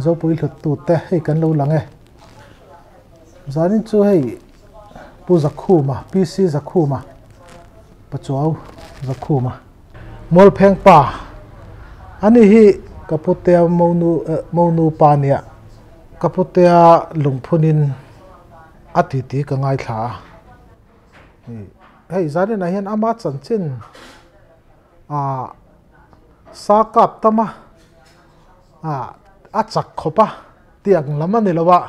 zo pui hlut tu te hei kan lo lang e zanin chu hei pu zakhu ma pc zakhu ma pachuau zakhu ma mol pheng pa ani hi kaputea monu pa nia kaputea lungphunin atiti ka ngai thla hei zanin a hian ama chanchin sakap tama achak khopa tiang lama ni lawa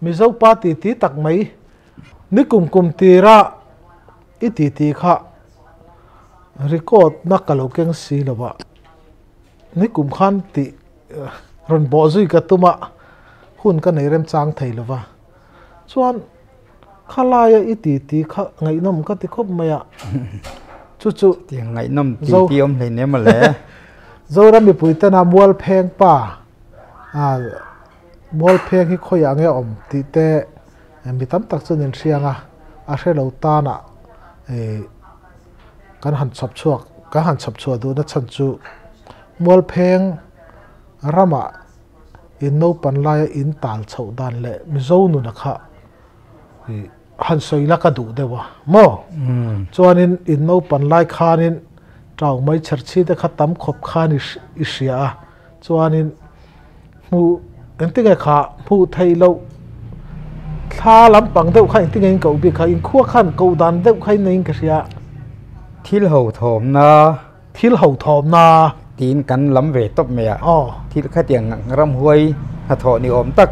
mizo pa ti tak mai ni kum tira ti kha record na kalokeng si lawa ni kum khan ti ron bo zui ka tuma hun ka nei rem chang thei lawa chuan khalaya ti kha ngai nom ka ti khop maya chu ti ngai nom ti om hlei ne ma le zora mi puitana mual pheng pa mual pheng hi khoya nge om ti te mi tam tak chunin hrianga a hrelo ta na kan han chop chuak du na chan chu mual pheng rama in no pan lai in tal chho dan le mi zo nu na kha han soila ka du dewa mo chuanin in no pan lai khanin trau mai charchi te khatam khop khan isia chuanin mu entinga kha mu thei lo thla lampang deuh kha entinga in ko bi kha in khuwa khan ko dan deuh kha in ka ria thil ho thom na tin kan lam ve top me a thil kha tiang ram huai ha tho ni om tak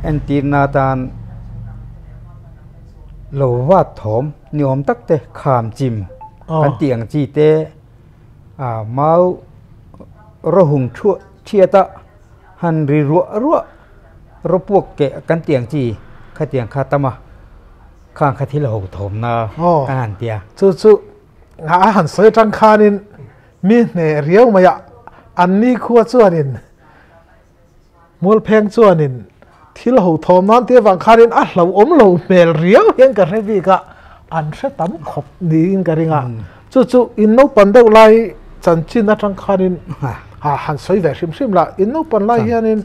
en tin na tan lo wa thom ni om tak te kham chim kan tiang chi te mau ro hung chu thiata han ri ro puak ke kan tiang chi kha tiang kha tama khang kha thil ho thom na an tia chu han soi tang khanin mi ne riau maya anni khuwa chuanin mul pheng chuanin thil ho thom nan te wang khanin a hlo om lo mel riau hian ka rebi ka an hre tam khop ni in ka ringa chu in no pan deuh lai chanchin na tang khanin han soi ve hrim la in no pan lai hianin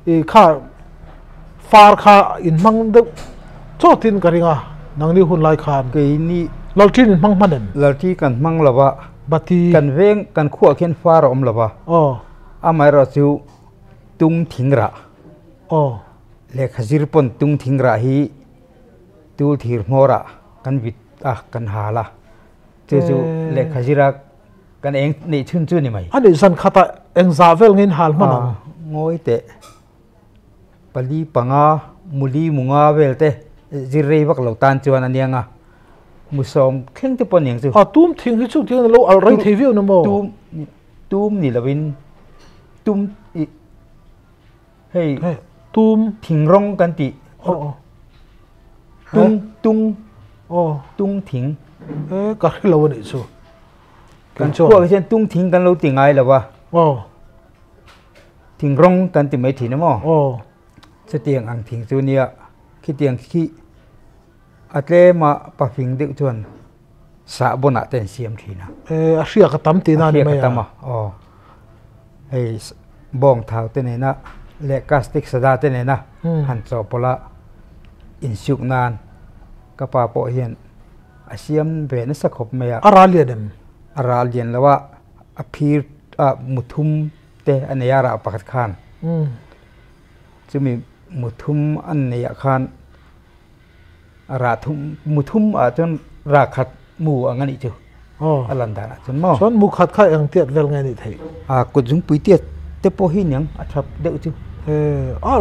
i kha far kha in mang deuh chotin ka ringa nangni hun lai khan ke ni laltin in mang manen lalti kan mang lawa bati kan veng kan khuwa khen far om lawa amai ra chu tung thingra le khazir pon tung thingra hi tul thir mora kan vit kan hala chu le khazira kan eng nei chun chu ni mai ani san khata eng zavel ngin hal mana ngoi te pali panga muli munga velte zirei wak lo tan chuan anianga musom kheng te pon yang chu tum thing hi chu tiang lo al rai thei viu na mo tum ni lovin tum hey tum thing rong kan ti tung thing ka lo ni chu kan chu ko chen tung thing kan lo ti ngai lawa thing rong kan ti mai thi na mo se tiang ang thing chu nia khi tiang khi atle ma pa phing de chuan sa bona ten siam thina a hria ka tam ti na ni mai tama hey bong thau te ne na le castic sada te ne na han cho pola in suk nan ka pa po hian asiam ve na sakhop me aralian lawa a phir muthum te aneyara pakhat khan chumi muthum anneya khan ara thum muthum a chon ra khat mu angani chu alanda chon mo chon mu khat kha ang tiat vel ngai ni thei kujung pui tiat te po hi nyang athap deu chu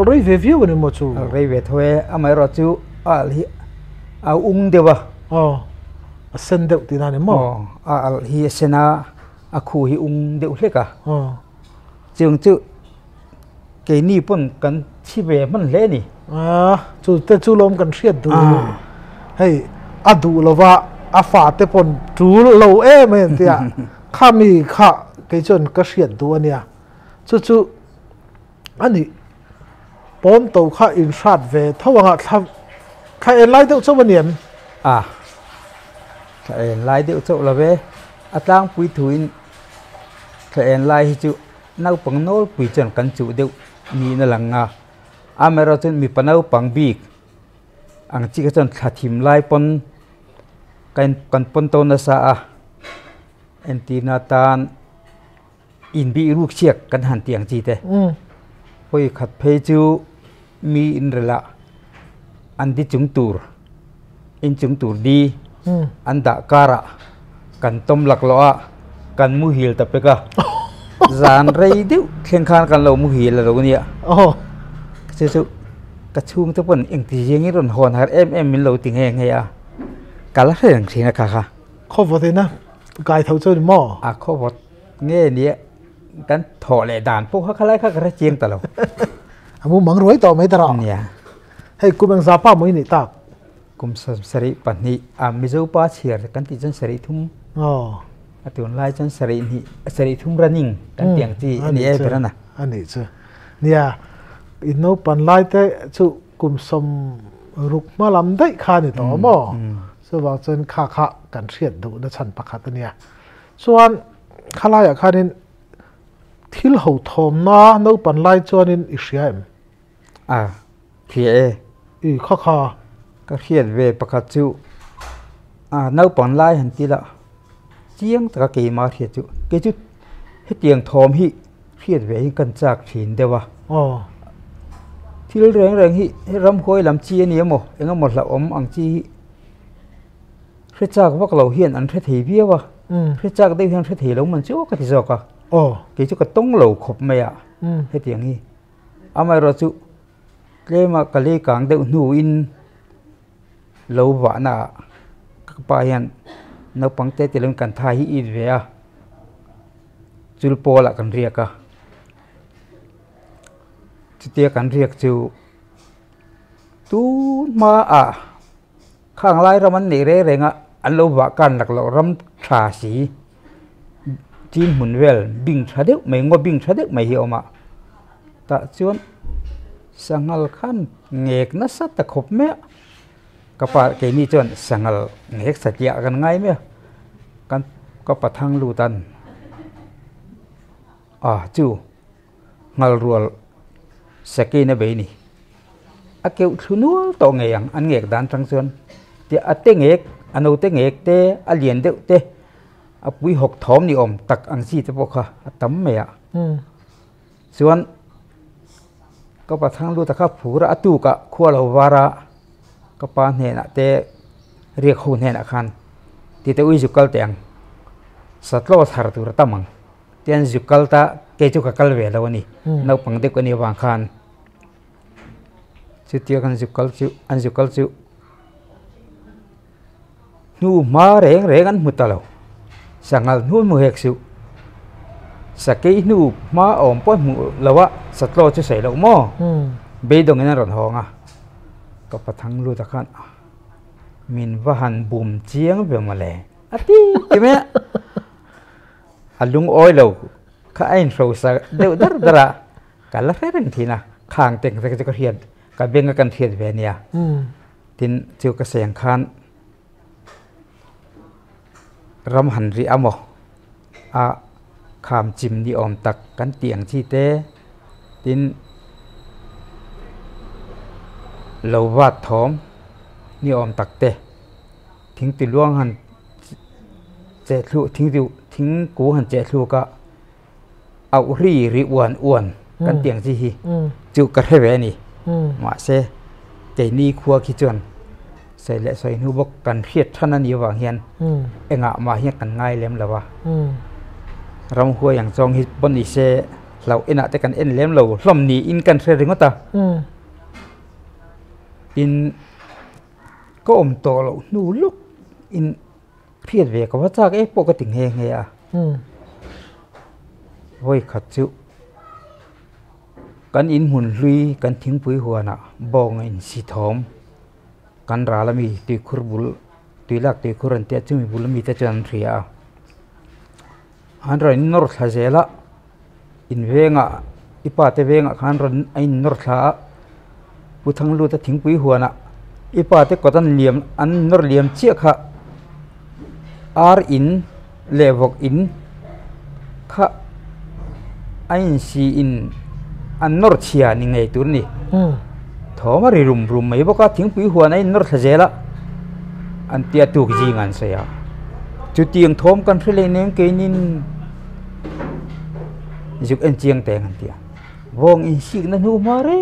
rei ve view ni mo chu rei ve thoe amai ro chu al hi ung dewa sen deuh ti na ni mo al hi sena a khu hi ung deuh hleka chung chu ke ni pon kan chi ve man le ni chu te chu lom kan hriat du hei adu lova a fa te pon tu lo men tia khami kha ke chon ka hriat du ania chu ani pom to kha in shat ve thawanga thab kha en lai deuh chu maniam kha en lai deuh chu la ve atlang pui thuin kha en lai hi chu nau pang nol pui chan kan chu deuh ni na langa amera chen mi panau pang bik ang chi ka chan thathim lai pon kan pon to na sa a entina tan in bi ruk chiak kan han tiang chi te hoi khat phei chu mi in rela an di chung tur in chung tur di an da kara kan tom lak lo a kan mu hil ta peka zan rei deuh khen khan kan lo mu hil la lo nia chu chu ka chung te pon eng ti jeng ron hon har em min lo ting heng he a kala reng thina kha kha kho vo thế na gai thau chơi mò a kho vot nghe nia kan tho le dan pok kha khalai kha ka chieng ta lo amu mang roi to mai tara nia hey ku bang za pa moi ni tak kum sari pani a mizo pa chiar kan ti jan sari thum atun lai chan sari thum running kan tiang ti ni e perana ani chu nia in no pan lai te chu kum som ruk ma lam dai kha ni to mo so wa chen kha kha kan riat du na chan pakhat ania chuan khalai a khanin thil ho thom na no pan lai chuanin i hriam khie i kha kha ka khiat ve pakhat chu no pan lai han ti la chiang ta ke ma khiat chu ke chu he tiang thom hi khiat ve kan chak thin dewa thil reng hi ram khoi lam chi ani mo enga mo la om ang chi hre chak wak lo hian an hre thei biawa hre chak dei hian hre thei lo man chu ka ti zo ka ke chu ka tong lo khop me ya he tiang hi amai ro chu klema kali kang de nu in lo wa na ka pa hian no pangte te lem kan tha hi i ve a chul pola kan ria ka chutia kan riak chu tu ma khang lai raman ni re renga an lo wa kan lak lo ram tha si tin mun wel bing thadeu mai ngo bing thadeu mai hi oma ta chuan sangal khan ngek na sat ta khop me kapa ke ni chuan sangal ngek satia kan ngai me kan ka pathang lu tan chu ngal rual sakina be ni akeu thunul to ngeyang an ngek dan tang chuan ti ate ngek ano te ngek te alien deuh te apui hok thom ni om tak ang si te pokha atam me ya chuan ka pathang lu ta kha phura atu ka khwal wara ka pa hne na te riek hu hne na khan ti te ui jukal teng satlo thar tur tamang tian jukal ta ke chu ka kal ve lo ni no pang de ko ni wang khan chu tia kan jukal chu nu ma reng an mutalo sangal nu mu hek su sakei nu ma om po mu lawa satlo chu sei lo mo be dong ina ron honga ka pathang lu ta khan min wahan bum chiang be male ati kime alung oi lo ka ain fro sa deu dara kala reng thina khang teng te ka hian ka benga kan thiat ve nia tin chu ka seng khan ram han ri amo kham chim ni om tak kan tiang chi te tin lo wat thom ni om tak te thing ti luang han che thu thing ku han che thu ka au ri uan kan tiang chi hi chu ka he ve ni ma se te ni khua ki chuan sai le sai nu bok kan khiat thana ni wang hian enga ma hi kan ngai lem lawa ram huwa yang chong hi bon ni se lau ena te kan en lem lo hlom ni in kan thre ringota in ko om to lo nu luk in phiat ve ka wa chak e po ka ting he nge a hoi khat chu kan in mun hlui kan thing pui huana bong in si thom kan ra la mi ti khurbul ti lak ti khuran te chumi bul mi te chan thria han ro in nor tha zela in venga ipa te venga khan ron in nor tha puthang lu ta thing pui huana ipa te kotan liam an nor liam chia kha ar in levok in kha ไอ้ซีอินอันนอร์เชียนี่ไงตัวนี้ถอมาริรุมไม่บอกว่าทิ้งปุ๋ยหัวในนอร์เจละอันเตียตุกจีงันเสียจุดเตียงทอมกันเพื่อเล่นเองกินินจุกเอ็นเจียงแต่งอันเตียวงอินสิกนั่นหูมาเร่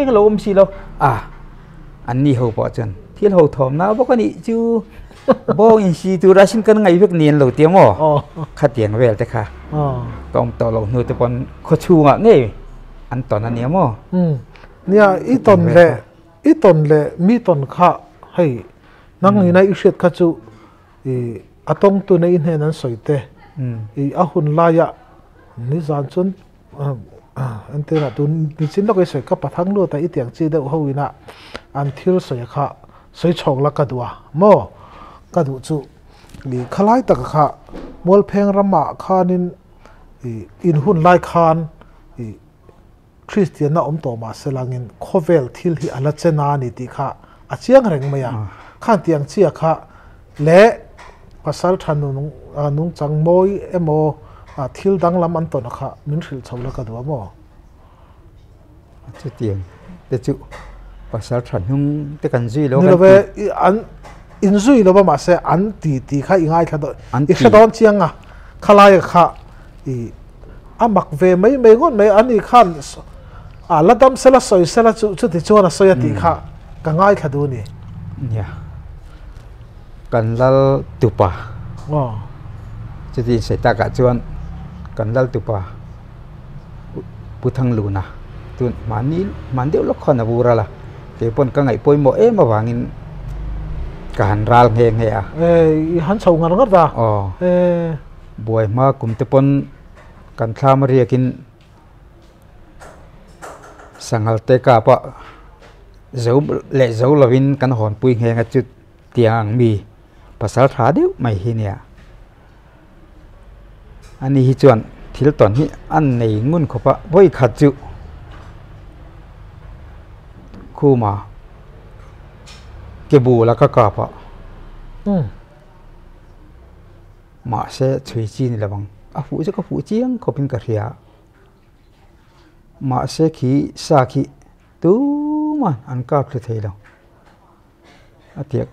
ก็ลมสิเราอันนี้เขาบอกจันที่เราทอมนะบอกว่านี่จูวงอินสิตัวราชินกันไงเพื่อเนียนเราเตียงอ๋อขัดเตียงเวลแต่ค่ะต้องต่อเราหนูแต่ปนขดชูอ่ะนี่อันตอนนั้นเนี่ยมั้งเนี่ยอีตอนเละมีตอนข้าให้นั่งในอิเชียข้าจูอาตงตัวในอินเทอร์นั้นสวยเตะอาหุ่นลายะนี่จานจนอันเตนะตัวนี่จินเราก็สวยกับปะทั้งโลแต่อีเตียงจีเดาเขาวินะอันที่เราสวยข้าสวยชงละกัดวะมั้งกัดจูนี่ขลายตะข้ามวลเพลงรำมะข้านินอินหุ่นลายคานคริสเตียนน่ะตัวมาเสลังินโคเวลทิลที่อัลเจนานี่ตีข้าอาเชียงเร่งมาอย่างข้างเตียงเชียข้าเละภาษาทันนุ่งจังมวยโมทิลดังลำอันตัวนะคะมินสิลชาวละกันว่าโมจะเตียงแต่จุภาษาทันนุ่งแต่กันจุยแล้วนี่เราไปอันอินจุยเราไปมาเสอันตีข้าอีกง่ายข้าตัวอีกแค่ตอนเชียงข้าลายข้ามักเวไม่งอนไม่อันนี้ข้าแล้วดำเสละสอยเสละจุดที่ชวนสอยตีข้าก็ง่ายข้าดูนี่เนี่ยกันลัลตุปะจะดีเสตากะจวนกันลัลตุปะพุทธังลูนะตุนมันเดียวละคนบูระละเดี๋ยวปนก็ไงปอยโมมาวางินการรัลเงยหันชงกันก็ได้บวยมากลุ่มเตปนกันทามเรียกินสังหารเตกาปะเจ้าเละเจ้าลวินกันหอนปุยเงยจุดเตียงมีภาษาถาเดียวไม่เห็นเนี่ยอันนี้ฮิจวนที่เราตอนนี้อันในงุ่นเขาปะบ่อยขัดจุคู่มาเก็บบูแล้วก็กาปะมาเสช่วยจีนระวังฟูจะก็ฟูเจียงเขาเป็นกระเทียมาเสขี้สาขี้ตู้มันอันกาบเลยเทแล้วอาเทีย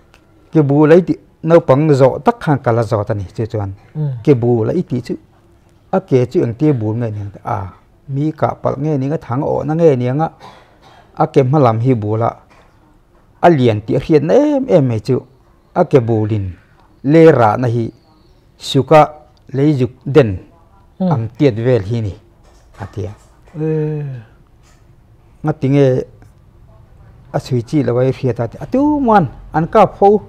เก็บบูเลยดิnấu bằng giò tắc hàng cả là giò ta này chưa chuẩn cái bù là ít tí chứ cái chứ anh tia bù nghe này mi cả bạc nghe này cái thằng ổ nó nghe này á cái mà làm hi bù là liền tia hiện em mấy chứ cái bù lin lê ra này suka lấy dục đền am tiệt về hi này tia ngắt tiếng nghe suy chi là vậy phía ta tu man ăn cắp phô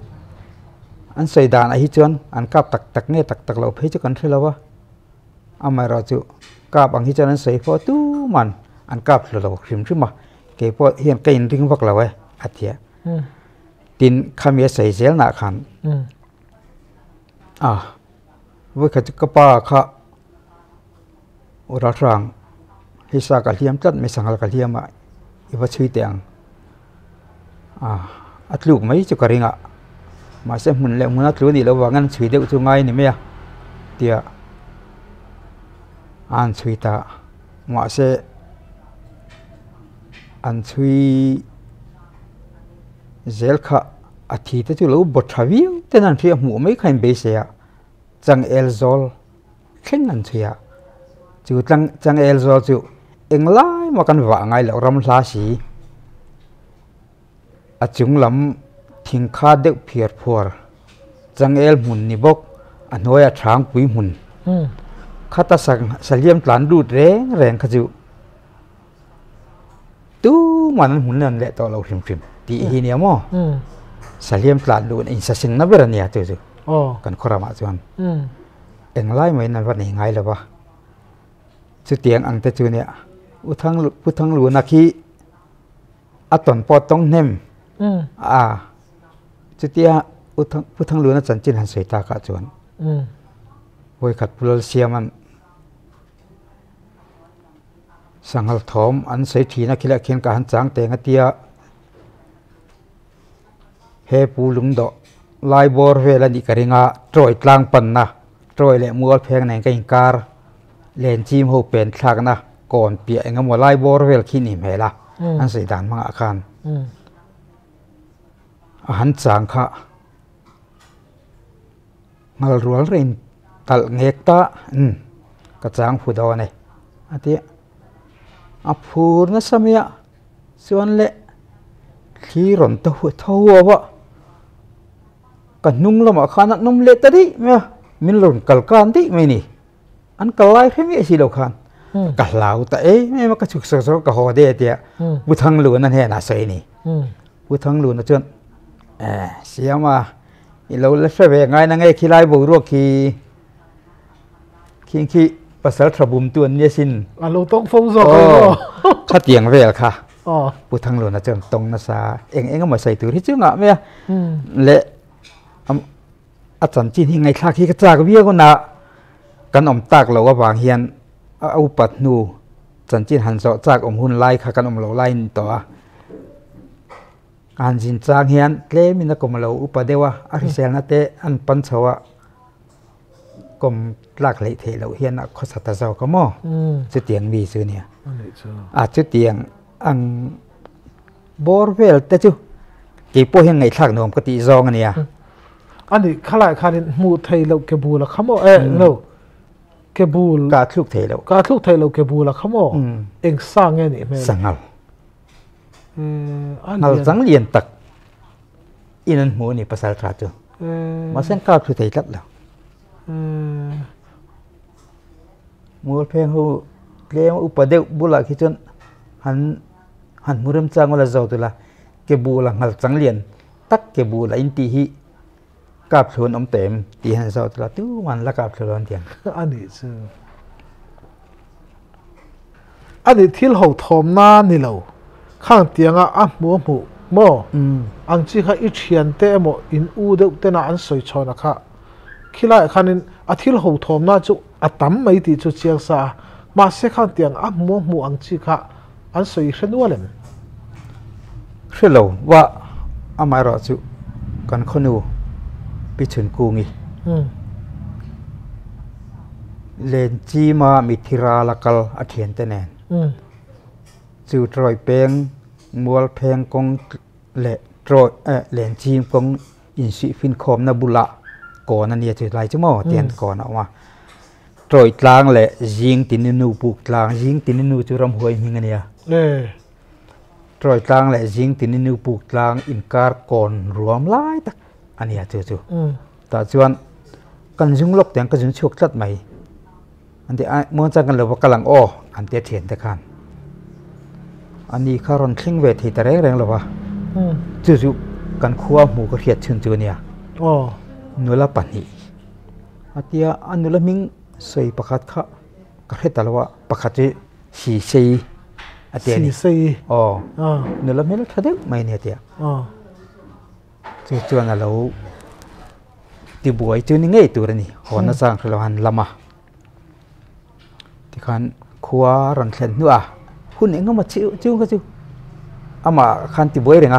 อันใส่ด่านไอ้ฮิจวนอันกาบตักเนี่ยตักเราเพื่อจะกันที่เราวะอามาเราจะกาบอันฮิจวนนั้นใส่พอตู้มันอันกาบเราขึ้นขึ้นมาเกี่ยวกับเฮียนกินริ้งพวกเราไว้อาทิตย์ตินขมิ้นใส่เจลหนาขันวิขจะกระป้าข้าอุราทรังฮิสากะเลียมจัดไม่สังกะเลียมอีว่าช่วยเตียงอัดลูกไม่จะกระริงมาเสมุนแล้วมุนัดรู้ดีแล้วว่างั้นช่วยเด็กช่วยไงนี่ไหมเดี๋ยวอันช่วยตามาเสอันช่วยเจลข้าอาทิตย์ที่เราบดทวิวแต่นั่นเพียงหัวไม่ใครเบสเสียจังเอลโซลเข่งนั่นเสียจู่จังเอลโซลจู่เอ็งไล่มากันว่าไงแล้วรำลาสีจุงลำทิ้งคาเด็กเพียรพัวจังเอลหุ่นนิบกอันน้อยช้างปุยหุ่นข้าตาสังเลียมหลานดูดแรงขจิวตู้มันหุ่นนั่นแหละต่อเราฟิมตีฮีเนียมั้งสังเลียมหลานดูอินสัสิงนับเวรเนี่ยจู่กันครามาจวนเอ็งไล่ไม่นั่นวันนี้ไงเลยวะจุดเตียงอังเตจูเนี่ยอุทังหลูนักขี้อัตนปอต้องเนมจุดเตียอุทังหลูนักจันจินหันสวยตากาจวนโวยขัดปุลเซียมันสังหารถมอันเสถีนักขี้ละเขียนการจางเตงเตียเฮปูลุงดอลายบอร์เวลันอีกริงาตรอยกลางปันนะตรอยเละมัวแพงไหนกันการเล่นจีมโฮเป็นทากนะ ก่อนเปียงมัวไล่บอร์เวลขี้หนีเหละอันใส่ด่านมังอาคารอาหารจางค่ะงัลรัวรินตัลเงกตากระจางผู้ดอเนี่ยอันที่อภูร์นสมัยส่วนเละขี้ร่อนตัวทัววะกันนุ่งละมาขนาดนุ่มเละตะดิเมียมินหล่นกัลกันดิไม่นี่อันกัลไล่เพื่อมีสิเราขันกัลเหลาแต่ไม่มาก็ฉุกเฉินก็หอเดียเดียบุทังหลุนนั่นแหละน่าใส่นี่บุทังหลุนนะจนเสียมาเราเล่นเฟย์ไงนั่งไงขี้ไล่บุรุษขี้ภาษาทบุมตัวนี้สินเราต้องฟงโซ่ถ้าเตียงเวลค่ะบุทังหลุนนะจนตรงนะซาเองก็มาใส่ตัวที่จึงอ่ะเมียเละอาจารย์จีนที่ไงคลาขี้กระจากเบี้ยก็น่ะกันอมตากเราว่าบางเฮียนเอาปัดนูจันจีนหันเสาจากอมหุ่นไล่ค่ะกันอมเราไล่ต่อการจินจางเฮียนเล่มินกมเราอุปเดวะอาริเซลนัตเตอันปันเสวะกมลากเละเทเราเฮียนข้อสัตย์เจ้าก็มอจุดเตียงมีซื้อเนี่ยจุดเตียงอังบอร์เวลแต่จูกี่พวกยังไงคลากนมกติซองอันเนี่ยอันนี้ขลายคันมูไทยเราเก็บบูละขโมยเราเก็บบูกาทุกไทยเราเก็บบูละขโมยเองสร้างไงนี่แม่สังเอาเราสังเรียนตักอินันหมูนี่ภาษาตราจูมาเส้นกาทุกไทยลัดแล้วมูเพลงหูเลี้ยงอุปเดวบุลาคิดจนหันมูเริ่มจ้างว่าเราจะตัวละเก็บบูละหันสังเรียนตักเก็บบูละอินทีฮีกับชวนอมเต็มตีหันเสาตลอดทุกวันละกับชวนเตียงอันนี้ซึ่งอันนี้ที่เราทอมน้านี่เราข้างเตียงอ่ะมัวหมูโม่อังจีค่ะอีเชียนเตะโมอินอูเดเตน่าอันสวยชอนะคะขี้ไล่คันนี้อาที่เราทอมน้าจุอัตตั้มไม่ตีจุเชียงซามาเสกข้างเตียงอ่ะมัวหมูอังจีค่ะอันสวยเช่นว่าเลยเชื่อเราว่าอามาราจุกันคนนูพิชนกูงี้เลนจีมามิทิราลักลอาเทียนเตแนนจูตรอยเปงมัวเพงกงเละตรอยเลนจีมกงอินสิฟินคอมนาบุละก่อนนั่นเนี่ยจุดไรจังมั้งเตียนก่อนเอามาตรอยกลางเละยิงตินนูปุกกลางยิงตินนูจุรำหวยมิงเนี่ยตรอยกลางเละยิงตินนูปุกกลางอินการก่อนรวมไล่ตักอันนี้จู่ๆแต่ส่วนกันยุ่งลบแต่งกันยุ่งชกจัดใหม่อันที่เมื่อจะกันเลยว่ากำลังอ้ออันเตียเถียนแต่กันอันนี้ข้ารอนคลิ้งเวทีแต่แรงๆหรอวะจู่ๆกันคั่วหมูกระเทียมชื่นจูเนี่ยนุละปันนี่อันที่อันนุละมิงใส่ประคัดข้ากระเทียมแต่ละว่าประคัดจะสีสีอันที่นี่นุละมิงทัดเด็กไม่เนี่ยเดียจู่ๆนั่นเราที่บวยจู่นี่ไงตัวนี้หอน่าสร้างเราหันละมาที่ขันขัวรันเซนนัวหุ่นเองก็มาจิ้วก็จิ้วอามาขันที่บวยเรื่อง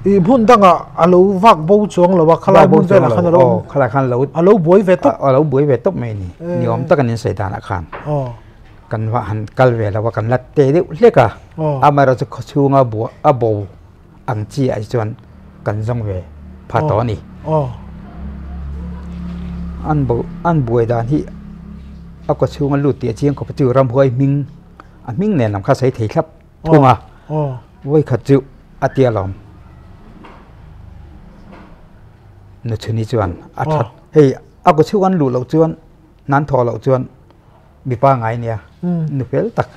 อีพุ่นตั้งอ่ะเราวักบูจวงเราว่าขลายบุญเวลาขันเราขลายขันเราเราบวยเวทเราบวยเวทไม่นี่นิยมตั้งกันในสายตาอาคารกันว่าหันกัลเวลาว่ากันลัดเตะเล็กอามาเราจะชูงอาบัวอาบูอังจีไอจวนกันจงเวพาตอนี่อันบวยดานที่เอากระชูมันหลุดเตียเชียงกับจือรำหวยมิงอันมิงเนี่ยนำข้าใส่เทครับทุ่งไว้ขัดจืออาเตียลอมนึกชนิดจวนอัดเฮ้ยเอากระชูมันหลุดเหล่าจวนนั้นทอเหล่าจวนมีป้าไงเนี่ยนึกเฟลตัก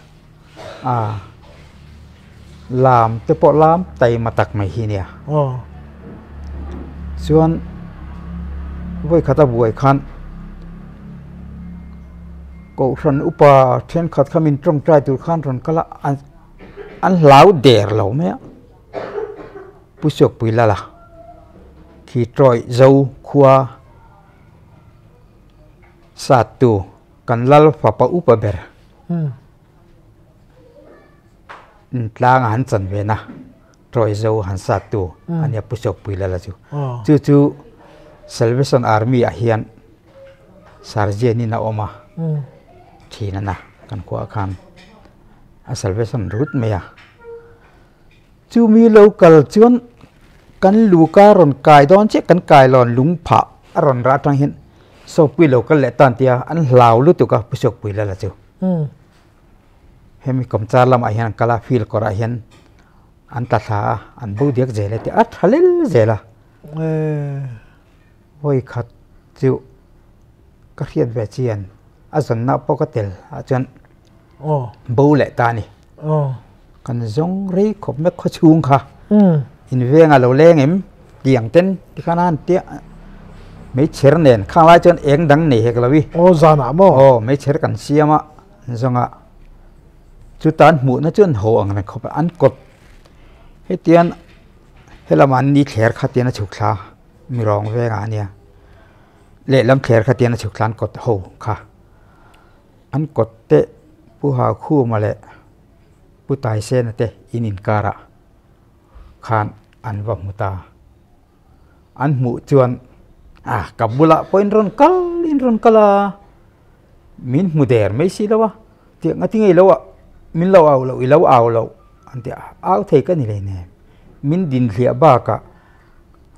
ลามเตปอลามไตมาตักไม่ฮีเนี่ยจวนไว้ขัดบวยขันก็รันอุปาเช่นขัดขมินตรงใจตัวขันรันก็ละอันเหลาเดร์เหลาไหมผู้ชกปุยละล่ะขีดรอยเจ้าขัวสัตว์ตัวกันลัลฟ้าปะอุปเบร์ลางหันสันเวนะรอยเจ้าหันสัตว์ตัวอันนี้ผู้ชกปุยละล่ะจู่Salvation Army อาเฮียนสารเจนี่นะออกมาทีนั่นนะ กันขวาคันsalvation route เมียจูมีโลกัลจวนกันลูการอนกายดอนเช็กันกายหลอนลุงผะรอนรัดทางเห็นสอบวิโลกัลเลตันเตียอันลาวลุตุกะผู้ชกวิลละจูเฮมีกรมจารลำอาเห็นกาลาฟิลกอราเห็นอันตัดหาอันบูเดียกเจเลติอัดฮัลเลเจละโอยขัดจูก็เรียนเวจียนอาจารย์นับปกติอาจารย์บูเลตานี่กันจงรีขบไม่ขชุงค่ะอินเวงเราเล่งเอ็มเกี่ยงเต้นที่ขนาดเตี้ยไม่เชื่อเน่นข้างไว้จนเองดังนี่เหกลวิโอ้จานะโมไม่เชื่อกันเสียมะจงอ่ะจุดตันหมู่นั่นจนหัวอันเขาไปอันกดให้เตียนให้ละมันนี่แขกขัดเตียนฉุกลามีรองเวงอันเนี่ยเละลำแขกขัดเตียนฉุกลานกดหัวค่ะอันกดเตะผู้หาคู่มาเลยผู้ตายเส้นเตะอินินการะขานอันวัมุตาอันหมู่จวนกับบุละพออินรอนกัลมินมุเดอร์ไม่ใช่แล้ววะเตียงที่ไงแล้ววะมินเราเอาเราอีเราเอาเราอันเดียเอาเทกันนี่เลยเนี่ยมินดินเสียบ้ากะ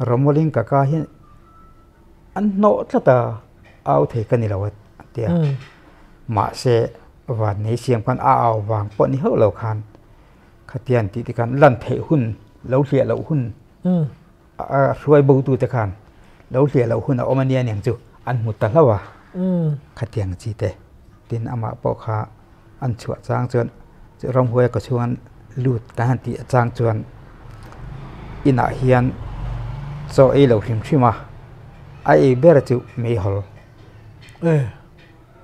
รำวลิงกะกาเห็นอันโนตตาเอาเทกันนี่เราอันเดียมาเสวันนี้เสียงพันเอาวางปนี่เขาเราคานขัดเตียนติกันลั่นเทหุ่นเราเสียเราหุ่นช่วยบูตูตะคานเราเสียเราหุ่นเอามาเนียอย่างจูอันหมุดตะละวะขัดเตียงจีเตตินอามาปอกาอันชั่วจางจวนจะรำหวยก็ชวนลูดการติจางจวนอินาเฮียนโซเอเราหิมชิมาไอเบรจูไม่หอล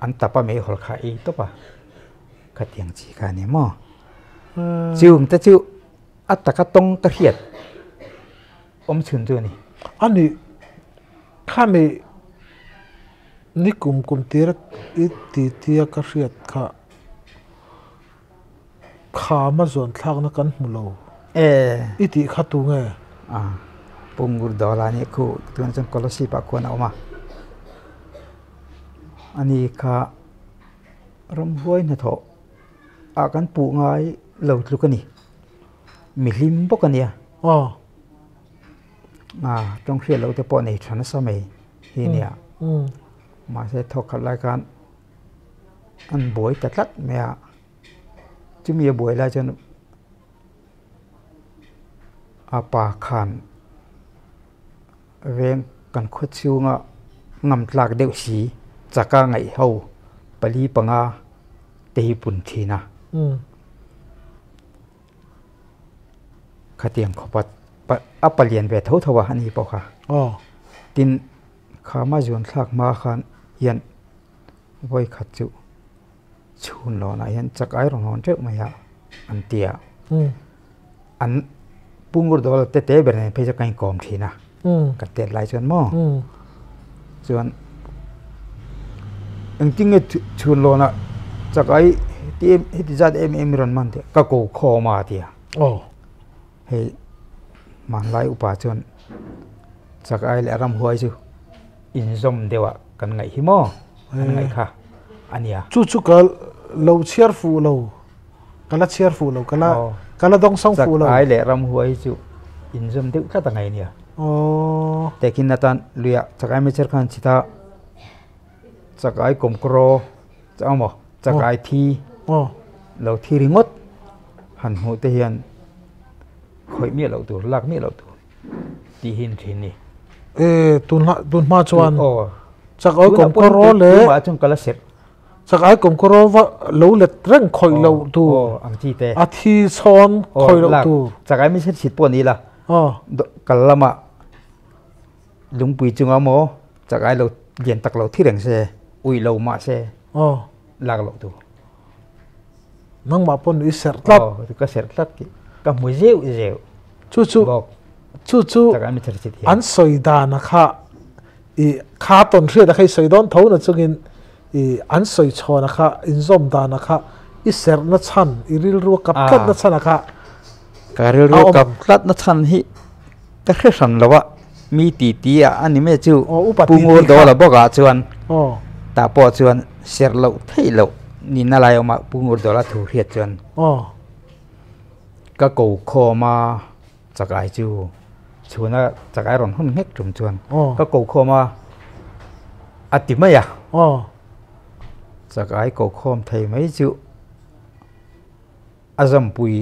อันตับปะไม่หอลขาอีตัวปะขัดเตียงจีกันเนี่ยมั้งจิวแต่จิวอัตตะกัตงกระเทียดชุนตัวนี่อันนี้ข้านี่นี่กลุ่มเตี้ยอีตีเตี้ยกระเทียดขามาส่วนทางนักกันมุโลอีตีขัดตัวไงปุ่มกุดดอลานี่คู่ตัวนั้นจนกลสีปากควรเอามาอันนี้ข้ารำห้วยนะทอากันปูง่ายเราลูกกันนี่มีลิมปกันเนี่ยต้องเครียดเราจะปนในชั้นสมัยที่เนี่ยมาใช้ทอกขัดรายการอันบวยแต่ลัดเมียจะมีบวยแล้วจนอาปาขันเวงกันขดชิวงะงำหลักเดียวสีจากก้าไงเฮาปลีปังอาเตยปุ่นทีนะขัดเตียงขบอัปเลียนแบบเท่าทว่าอันนี้เปล่าค่ะตินขามาจวนหลักมาขันยันไว้ขัดจุชูนหล่อนะยันจากไอรอนเจ้ามาอย่าอันเตียอันปุ่งกุดดอลเตะแบบนี้เพื่อจะกันกอมทีนะกัดเตะลายจวนหม้อจวนจริงๆชูนหล่อนะจากไอที่ที่จัดเอ็มรอนมันเตียก็โกคอมาเตียให้มันไล่อุปาจนจากไอและรำหวยจูอินซอมเดียวกันไงฮิโม่กันไงค่ะอันนี้จู่ๆก็เราเชียร์ฟูเราก็ละเชียร์ฟูเราก็ละต้องส่งฟูเราจากไอและรำหวยจูอินซอมเดียวก็ตั้งไงเนี่ยแต่กินนัตันเลียจากไอไม่เชื่อกันชิตาจากไอกลมกรอจะเอาหมอจากไอทีเราทีริงดหันหัวเตียนคอยเมียเราตัวลักเมียเราตัวตีหินทีนี่ตุนมาชวนจากไอ้กลมกรอเลยมาจนกระเสร็จจากไอ้กลมกรอว่าเราเล็ดเร่งคอยเราตัวอังทีเตอาทีซ้อนคอยเราตัวจากไอ้ไม่ใช่ฉิดปวดนี้ล่ะกันละมาลุงปุยจึงเอาหมอจากไอ้เราเย็นตักเราที่แรงเซ่อุ้ยเรามาเซ่ลากเราตัวนั่งมาปนอิสระตัดก็เสร็จตัดก็มือเจียวจู่อันสวยดานะคะขาต้นเรื่องนะคะสวยดอนเท่านั้นจึงอันสวยชอนะคะอินซอมดานะคะอิสระนัชันริลรัวกับพลัดนัชันนะคะการริลรัวกับพลัดนัชันที่แต่แค่สันแล้วว่ามีตีอันนี้ไม่จู่ปูงูโดนแล้วบอกอาจวนแต่พอจวนเสียเราที่เรา นี่น่าไรออกมาปุ่งอุดดอลถูเรียดจนก็กูคอมาจากไอจูชวนจากไอรอนหุ่นเฮกจุ่มชวนก็กูคอมาอติไม่อะจากไอกูคอมไทยไม่จูอาจำปุย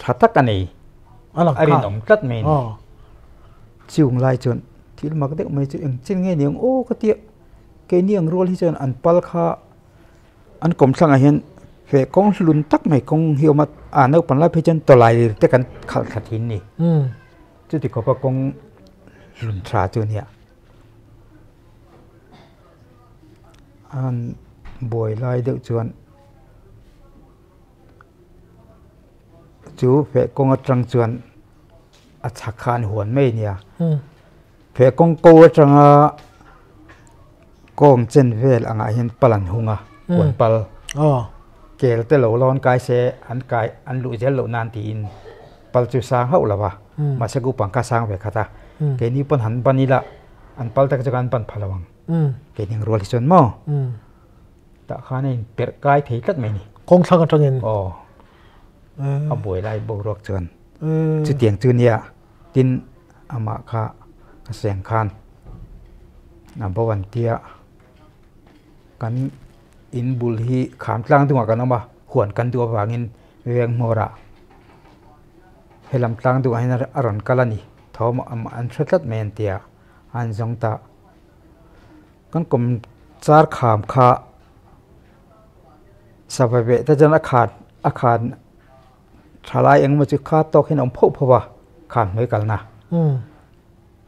ทัดตักกันนี่อารินอมตัดเมนจิวงไล่จนที่เรามาก็เด็กไม่จูอย่างเช่นไงเนี่ยโอ้ก็เตี้ยแกเนี่ยรัวที่จนอันปัลค่าอันกลมสังเห็นเฟกงลุนตักไม่กงเหี่ยวมาเนื้อปันไล่เพื่อจนตัวลายแต่กันขัดหินนี่จุดที่เขาปะกงลุนทราจนเนี่ยอันบวยไล่เด็กจวนจูเฟกงจังจวนอัศคานหวนไม่เนี่ยเฟกงโกจังกงเจนเวลอ่างเห็นปลันหุงหวนปลเกลเตลร้อนกายเสอันลุเจลนานตีนปลจูสางเขาละวะมาสกุปังกาสางเวคตาเกนี้ปันหันปันนี่ละอันปลตะกจักันปันพลวังเกนี้รัวที่จนมั่วแต่ข้านี่เปิดกายผีตัดไม่นี่กงสังกันจังเงินเอาบวยไล่บวรกจนจุดเตียงจุนเนี่ยดินอามาค่ะเสียงคานนำพวันเตียกันอินบุลฮีขามกลางตัวกันออกมาขวนกันตัววางินเวียงโมระให้ลำกลางตัวให้อรอนกาลานีทอมอันชัดลัดเมนเตียอันจงตากันกลมจาร์ขามขาสบายเวทจะอาคารทลายเองมาจุดขาตกให้น้องพบเพราะว่าขามไม่กันนะ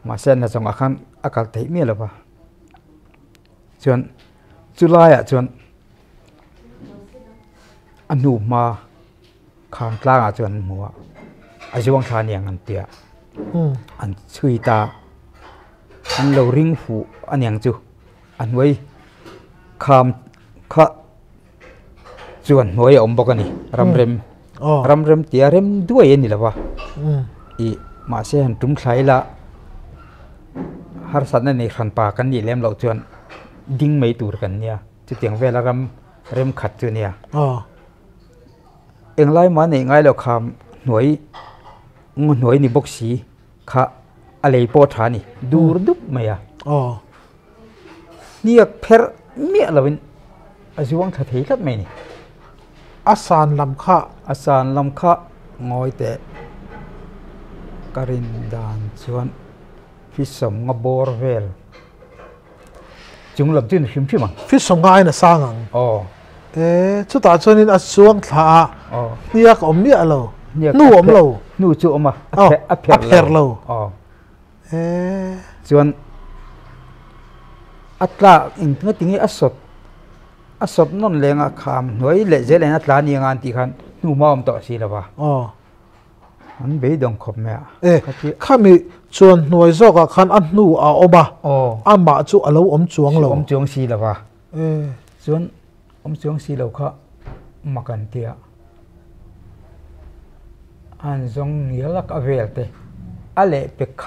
มาเส้นนะจงอาคารที่มีหรือเปล่าจนจุลายจนอันนูมาขามกลางจนหัวอาจจะวังทานอย่างอันเตียอันชุยตาอันเราริงหูอันอย่างจูอันไว้ขามขะจวนหัวอมบอกกันนี่รำเร็มเตียเร็มด้วยนี่แหละวะอีมาเสียนจุ่มใช้ละฮาร์สันนั่นในขันปากันนี่เล่มเราจวนดิ้งไม่ตูดกันเนี่ยจะเตียงเวลารำเร็มขัดจวนเนี่ยเอ็งไล่มาในไงเราคำหน่วยนี่บกสีข้าอะไรโปธานี่ดูดุบไหมอ่ะนี่เพอเมียเราเป็นอาชีวะทัดเทียบไหมนี่อาสานลำค่างอยแต่การินดานชวนฟิสมงบอร์เวลจุงหลับจุนชิมมั้งฟิสมง่ายนะสร้างชุดตาชนิดอาชวงท่าเนี่ยก็อมเนี่ยเรานู่อมเรานู่จูอมอัพเพลเราชวนอัตราอินเทอร์ติงี้อสบนั่นเลงคำหน่วยเละเจริญอัตรานี่งานที่ขันนู่มอมต่อสิละวะอันเบยดงขบแม่ข้ามีชวนหน่วยโซกขันอันนู่เอาอบะอันบะจูเอาอมจวงเราอมจวงสิละวะชวนอมจวงสิเราเขามากันเตียอันจงเยลักอเวลเตอะไรเป็กค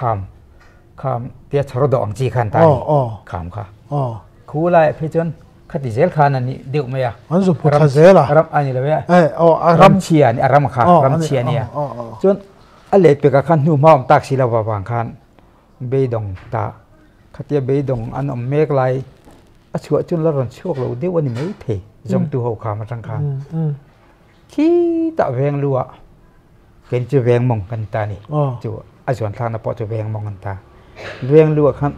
ำเตียชรดองจีขันตายคำค่ะคู่ไล่พี่จนขัดดิเซลขานันนี่เดี๋ยวไม่อะอันสุพุทธเซลรำอันนี้เลยเว้ยรำเชียนี่รำขารำเชียนี่จนอะไรเป็กขันนู่มอมตักศิลปะบางขันเบยดงตาขัดเตียเบยดงอันอมเมกไลชัวจนละรอนชั่วเราเดี๋ยววันนี้ไม่เทจงตัวเขาขามาทั้งขันที่ตะเวงลัวเกณฑ์จะเวงมองกันตานี่จู่อาจวนทางนับพอจะเวงมองกันตาเวงลัวขัน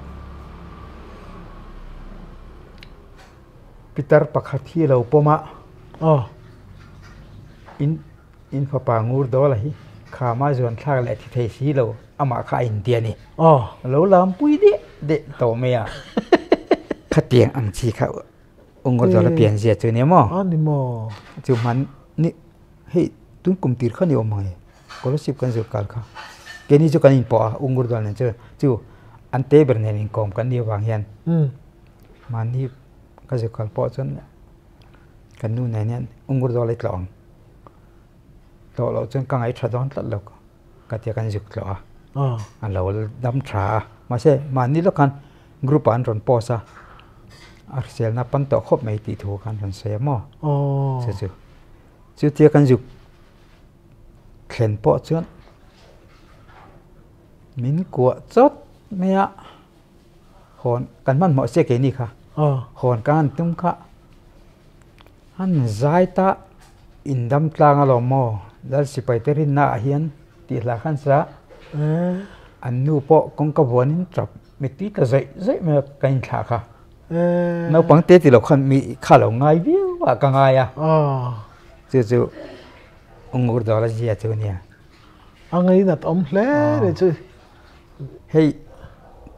พิตรปักที่เราปมาอินพปางูดอลายข้ามาจวนทางแหละที่ไทยสีเราอามาข้าอินเดียนี่เราลำปุยเด็ดโตเมียขัดเตียงอังชีเขาองค์กรจะเปลี่ยนเสียจุเนี่ยมั้งจุมันนี่เฮ้ยตุ้งกุมตีร์ขันอยู่มั้งก็รู้สึกกันสุดการค่ะแกนี่จุกันอินปอองค์กรจะเนี่ยจู่อันเตเบอร์เนี่ยอินกอมกันเดียวบางเฮียนมันนี่ก็จะขับปอจนกันนู่นเนี่ยองค์กรจะเล็กหลงเราจนกังไอ้ทรดอนตัดเราก็จะกันจุกหล่ออันเราดำชามาใช่มันนี่แล้วกันกรุ๊ปอันรอนปอซะ Arcel na pan to khop mai ti thu kan ran se mo oh chu tia kan juk khen po chuan min kwa chot mea hon kan man mo se ke ni kha hon kan tum kha han zai ta indam tlang alo mo dal sipai terin na hian ti la khan sa an nu po kong ka bonin trap mi ti ta zai me kain tha kha no pang te ti lo khan mi kha lo ngai bi wa ka ngai a chu ungur da la ji chu nia angai nat om hle re chu hei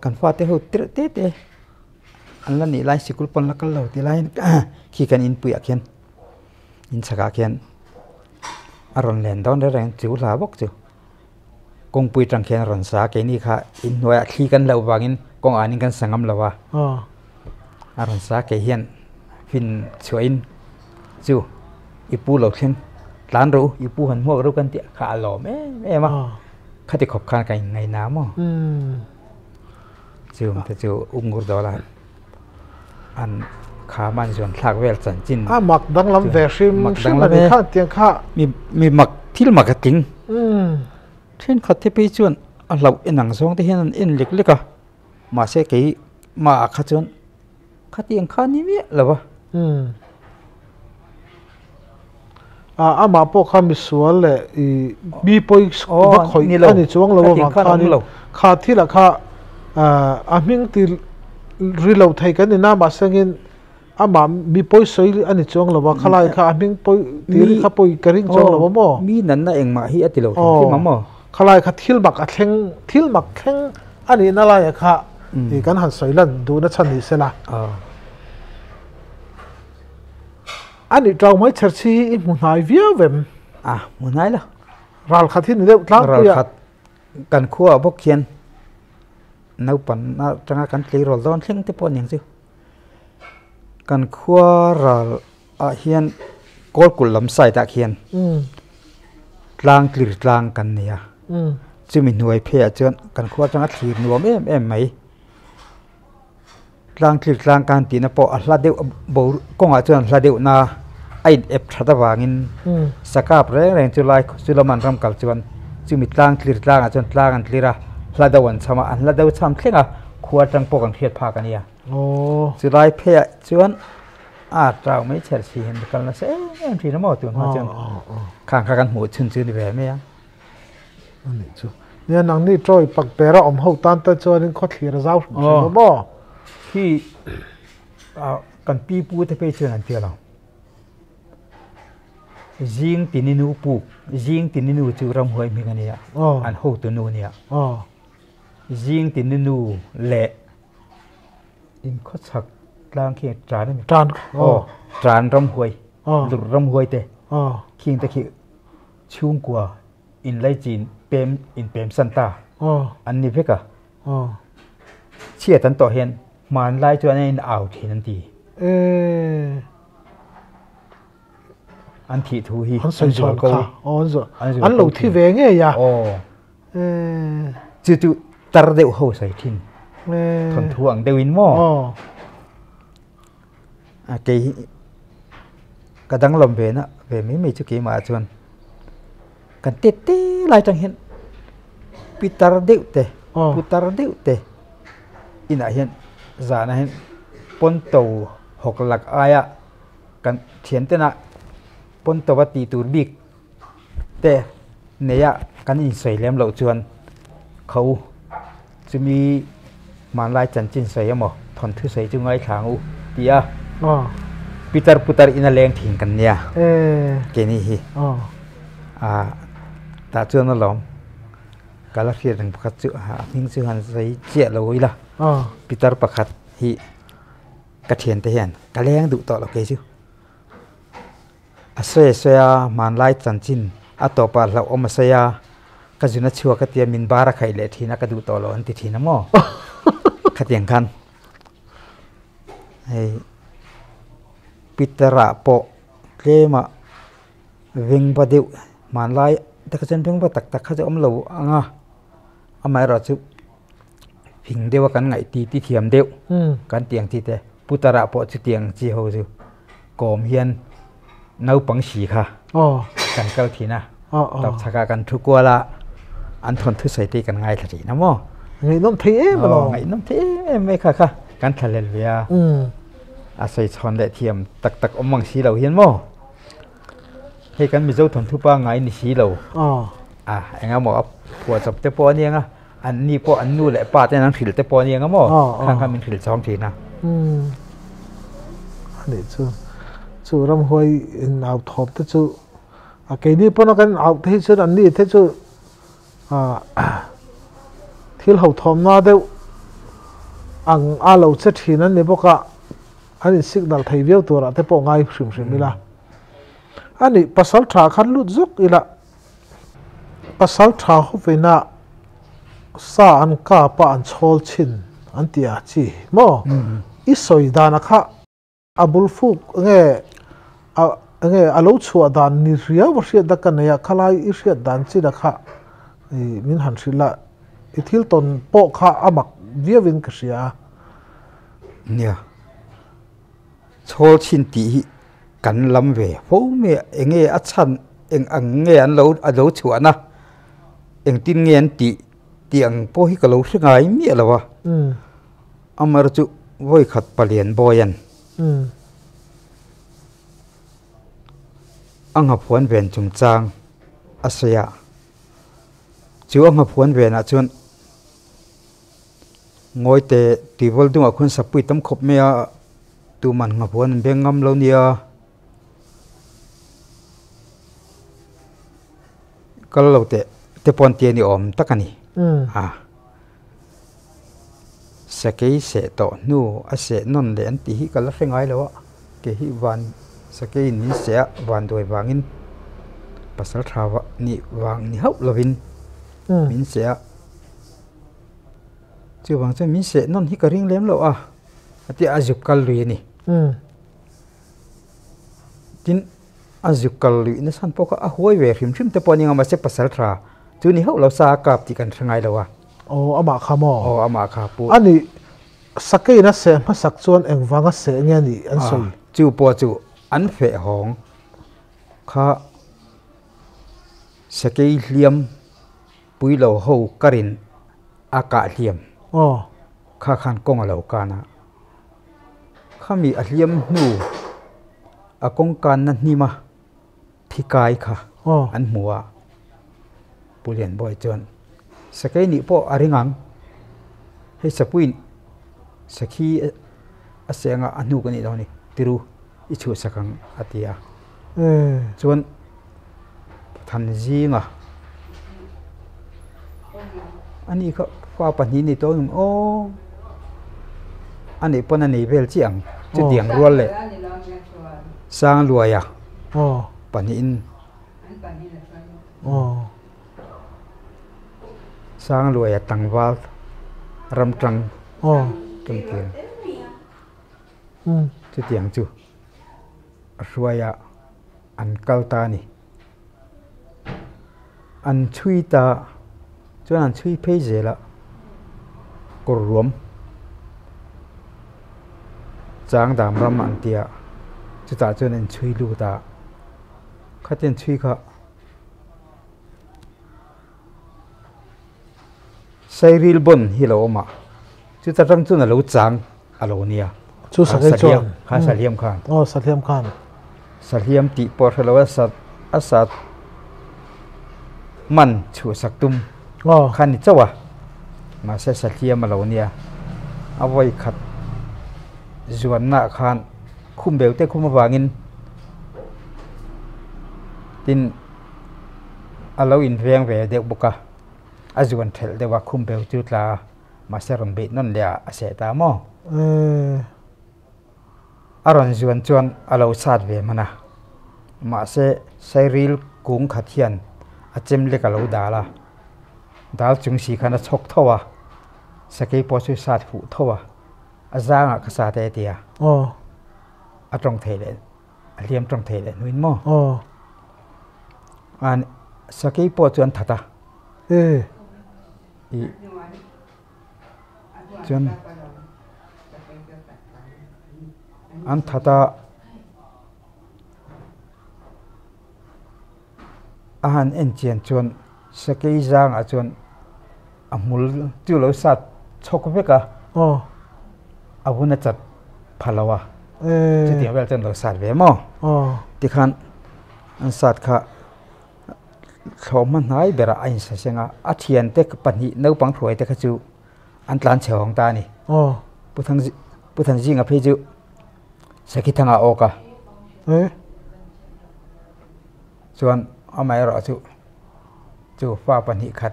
kan fa te ho te an la ni lai sikul pon la kal lo ti lai khi kan in puya khen in saka khen aron len don re reng chu la bok chu kong pui tang khen ron sa ke ni kha in noya khi kan lo wangin kong anin kan sangam lawa aron sa ke hian fin chuin chu ipu lo khen tlan ro ipu han mo ro kan ti kha lo me ma kha ti khop khan kai ngai na mo chu te chu ungur do la an kha man jon thak vel chan chin mak dang lam ve shim shim ani kha tiang kha mi mak thil mak ting then khat te pe chuan a lo enang zong te hian in lik lika ma se ke ma kha chuan kha tiang kha ni mi lawa ama po kha mi sual le bi poi ba khoi ani chuang lo ma kha ni kha thila kha a ming ti rilo thai kan na ma sangin ama mi poi soi ani chuang lo ba khalai kha a ming poi ti kha poi karing chuang lo mo mi nan na eng ma hi atilo thi ma mo khalai kha thil mak a thil mak kheng ani na la ya kha ti kan han soi lan du na chan ni se la ani trao mai cherchi i munai via vem munai la ral khatin le tlang ral khat kan khua bok khian nau pan na tanga kan tlei rol don thleng te pon yang chu kan khua ral a hian kol kul lam sai ta khian tlang tlir tlang kan nia chumi nuai phe a chuan kan khua tanga thlir nuam em mai tlang tlir tlang kan ti na po a hla deuh bo konga chuan hla deuh na ai ep thada wangin sakap reng chulai chulaman ram kal chuan chumi tlang tlir tlang a chuan tlang an tlira hla dawan chama an hla deuh cham thlenga khua tang po kan khiat pha kan ya chulai phe chuan trao mai cher si hen kal na se em thi na mo tu ma chuan khang kha kan mu chun chu ni ve me ya ani chu ne nang ni troi pak pera om ho tan ta chuan in kho thlir zau mo khi kan pi pu te pe chuan an tia lo jing tininu pu jing tininu chu ram hoi mi ngania an ho tu nu nia jing tininu le in kho chak tlang khi tran tran ram hoi dur ram hoi te king te khi chung kwa in lai chin pem santa an ni veka chia tan to hen man lai chuan in au thi nan ti an thi thu hi an sai chon kha an lo thi ve nge ya chu tar deuh ho sai thin thon thuang deuin mo ke kadang lom ve na ve mi chu ke ma chuan kan te lai tang hen pitar deuh te putar deuh te ina hian za na hen pon to hok lak aya kan thian te na pon to wa ti tur bik te neya kan in sei lem lo chuan khau chumi man lai chan chin sei amo thon thu sei chu ngai thang u tia pitar putar ina leng thing kan nia ke ni hi ta chuan na lom kala khir rang pakhat chu hing chu han sei che lo ila pitar pakhat hi ka thian te hian ka leng du to lo ke chu se man lai chan chin a to pa la om se ya ka juna chua ka tia min bara khai le thina ka du to lo an ti thina mo khatiang khan hei pitara po klema veng ba deu man lai ta ka chen veng ba tak tak kha om lo anga amai ra chu phing dewa kan ngai ti thiam deu kan tiang ti te putara po chu tiang chi ho chu kom hian nau pang si kha kan kal thina tok thaka kan thu kwa la an thon thu sai te kan ngai thari na mo ngai nom thei em lo ngai nom thei em me kha kan thalel via a sai chon le thiam tak tak omang si lo hian mo he kan mi zo thon thu pa ngai ni si lo enga mo po chap te po ni nga an ni po an nu le pa te nang thil te po ni nga mo khang min thil chong thi na ani chu ram hoi in out thop te chu a ke ni po na kan out the chu an ni the chu thil ho thom na deu ang a lo che thin an ni boka ani signal thei veu tur ate po ngai hrim hrim ila ani pasal tha khan lut zuk ila pasal tha ho veina sa an ka pa an chol chin an tia chi mo i soi dana kha abul fuk nge alo chua dan ni ria wa hriat da kan ya khalai i hriat dan chi da kha min han hrila i thil ton po kha amak viawin ka ria nia chol chin ti kan lam ve fo me enge a chan eng ang nge an lo a lo chua na eng tin nge an ti tiang po hi ka lo hringai mi alawa amar chu voi khat palian boyan anga phuan ven chung chang asaya chu anga phuan ven a chun ngoi te tivol dung a khun sapui tam khop me a tu man nga phuan bengam lo nia kal lo te pon ti ni om takani sakei se to nu a se non le an ti hi kal hrengai lo ke hi van sakei ni se van doi wangin pasal thawa ni wang ni hau lovin min se chu wang che min se non hi ka ring lem lo ati ajuk kal lui ni tin ajuk kal lui na san po ka a hoi ve hrim hrim te poni nga ma se pasal tha chu ni hau lo sa kap ti kan hrengai lo ama khamo ama kha pu ani sakei na se ma sak chuan eng wanga se nge ni an soi chu po chu an fe hong kha sakei hliam pui lo ho karin aka hliam kha khan kong lo kana khami a hliam nu a kong kan na hnima thikai kha an muwa pulian boy chon sakei ni po aringang he sapuin sakhi asenga anu kani dawni tiru ichu sakang atia chon than jinga ani kha pa pani ni to ani pona nei vel chiang chu diang rual le sang luaya pani in sang luaya tangwal ramtang tum tiang chu tiang chu ruaya an kalta ni an chui ta chuan an chui phei zela kor ruam chang dam ram an tia chu ta chuan an chui lu ta khaten chui kha sairil bon hi lo ma chu ta tang chu na lo chang alo nia chu sakei chuan kha saliam khan saliam ti por lo asat man chu saktum khan ni chawa ma se saliam alo nia avoi khat zuan na khan khum beute khum wangin tin alo in veng ve de buka azuan thel de wa khum beu chu tla ma se ron be non lia ase ta mo aron zuan chuan alo sat ve mana ma se sairil kung khathian achem le kalo dala dal chung si khana chok thowa sakei po chu sat hu thowa azanga khasa te tia atong thele aliam tong thele nuin mo an sakei po chuan thata chuan อันทัดอาหารเอ็นเจียนจวนสเกยจางอาจวนอามุลจู่เราสัตว์ชกเวกะอาวุธจัดพลาวะจะเดี๋ยวเราจะเราสัตว์เวมที่ขันอันสัตว์ค่ะเขามันหายเบระไอ้สังอาอาเทียนเด็กปัญหินึกปังถวยเด็กจูอันตรานเฉียวของตานี่ผู้ทันจิงอภิจูสกิทังอาโอกะส่วนเอาไม่รอจูฟ้าปัญหิขัด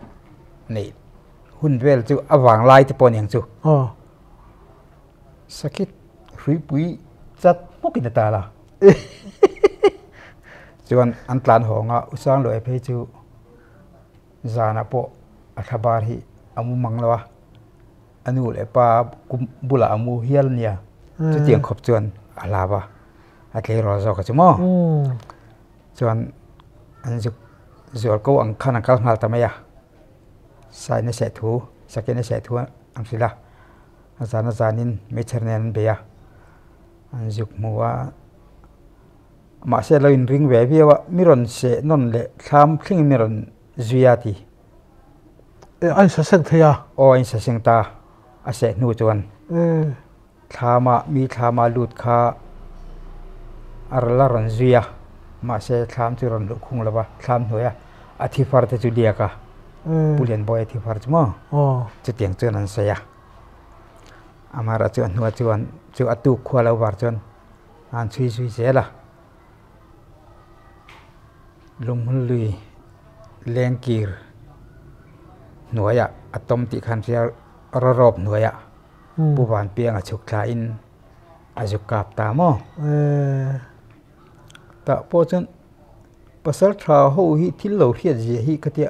นี่หุ่นเวลจูอวางลายที่ปนอย่างจูสกิดหุยปุยจัดพวกกินตาละส่วนอันตรานหงอุสางเลยเพจูจานาโปอัฐบารีอามุมังละวะอนุเลยป้าบุลาอามุเฮียลเนี่ยจะเตียงขบจวนอาลาบะอาเกลรอจอกจุโมส่วนอันจุจวดก็อังขันอังกัลหัลตามายะใส่ในเศษถูสักในเศษถูอังสิละอาจารย์นินไม่เชิญเนนเบียอันจุมัวมาเสลอินริงเวบีว่ามิรอนเสนนเละทำทิ้งมิรอนจุยาตีอันเสงเทียอันเสงตาอาเสนูจวนทามามีทามาลุดคาอารลารอนจุยามาเสทำจุรอนลุคุงละวะทำหน่วยอาทิฟาร์ตจุเดียกะผู้เรียนบอยอาทิฟาร์จมั้งจะเตียงจวนอันเสียอามาราจวนหัวจวนจูอัตุขวาลาวาร์จวนอันชุยเสียละลงหุ่นลุยแรงกีร์หน่วยอะตอมติคันเสียรอบหน่วยผู้บานเปียงฉุกคลาอินจุกกาบตามอแต่พอจนภาษาชาวเขาฮิที่เราเรียนเจียฮิกเตีย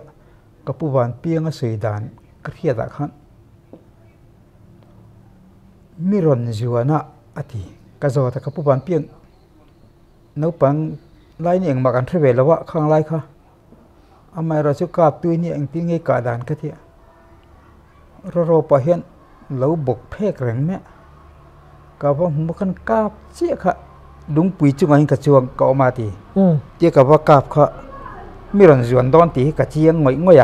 กับผู้บานเปียงสุยดานก็เรียดขันมิรอนจวนอธิกระโจแต่กับผู้บานเปียงนับปังไล่เนี่ยมากันทเวลวะข้างไล่ค่ะอามาเราจะกราบตัวเนี่ยที่ไงกาดานก็เทียเราไปเห็นเราบกเพกแรงแม่กับว่ามันกันกราบเจี๊ยค่ะลุงปุยจุงอันกระจวงก็มาตีเจี๊ยกับว่ากราบค่ะมีรอนจวนดอนตีกระเจียงง่อยง่อย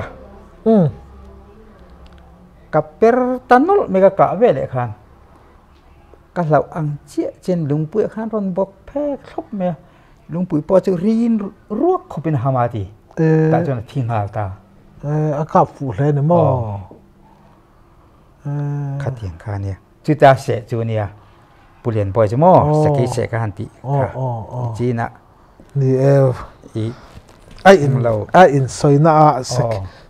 กับเปรตันนลไม่ก็กราบเวเลยค่ะก็เราอังเจี๊ยเช่นลุงปุยข้างรอนบกเพกครบแม่ลุงปุยพอจะรีนรวกเขาเป็นฮามาตีแต่จนทิ้งหาตาอากาศฝุ่นเลยเนี่ยมั้งขัดเถียงกันเนี่ยจุดตาเสจูเนี่ยผู้เรียนบ่อยจะมั้งสกิเสกันติจีน่ะนี่ไออินสอยน่ะ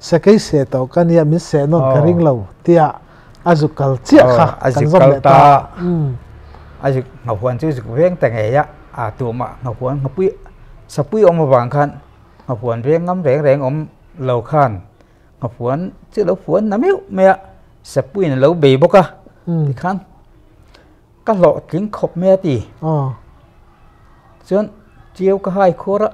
สกิเสต่อกันเนี่ยมิเสนนกระริ่งเราเตียอาจุกัลเจี๊ยค่ะอาจุกัลตาอาจุหัวหัวจุกเวียงแต่ไงยะตัวมาหัวหัวหัวปุ้ยสปุ้ยอมมาบางคันหัวหัวเรียงงำแรงอมเหล่าคันหัวหัวชื่อเหล่าหัวน้ำมิ้วเมียสปุ้ยนั่นเหล่าเบียบกะที่คันก็หล่อถึงขบเมียตีจนเจียวก็ให้โคระ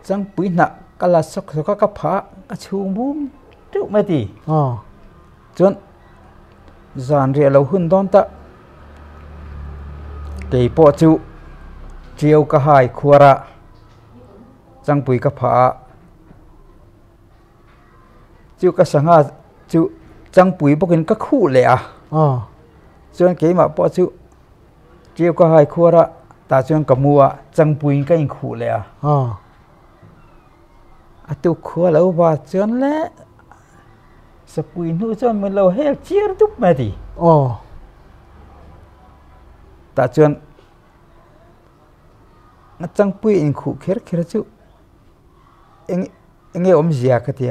จังปุ้ยหนักก็ละสักก็ผาก็ชูมุ้งจุเมียตีจนจานเรียเราหุ่นดอนตะเกี่ยปอจูเจียวก็ให้โคระจังปุ้ยก็ผาจูก็สังหาจูจังปุ้ยพวกนี้ก็คู่เลยส่วนเกี่ยมาปอจูเจียวก็ให้โคระแต่ส่วนกับมัวจังปุ้ยก็ยังคู่เลยตุขวแล้วว่าจนแล้วสปุยนู้จนมันเราเฮลเชียร์ทุกเมื่อทีแต่จนงั้นจังปุยอินคู่เคิร์จูเอ็งอมเสียกันที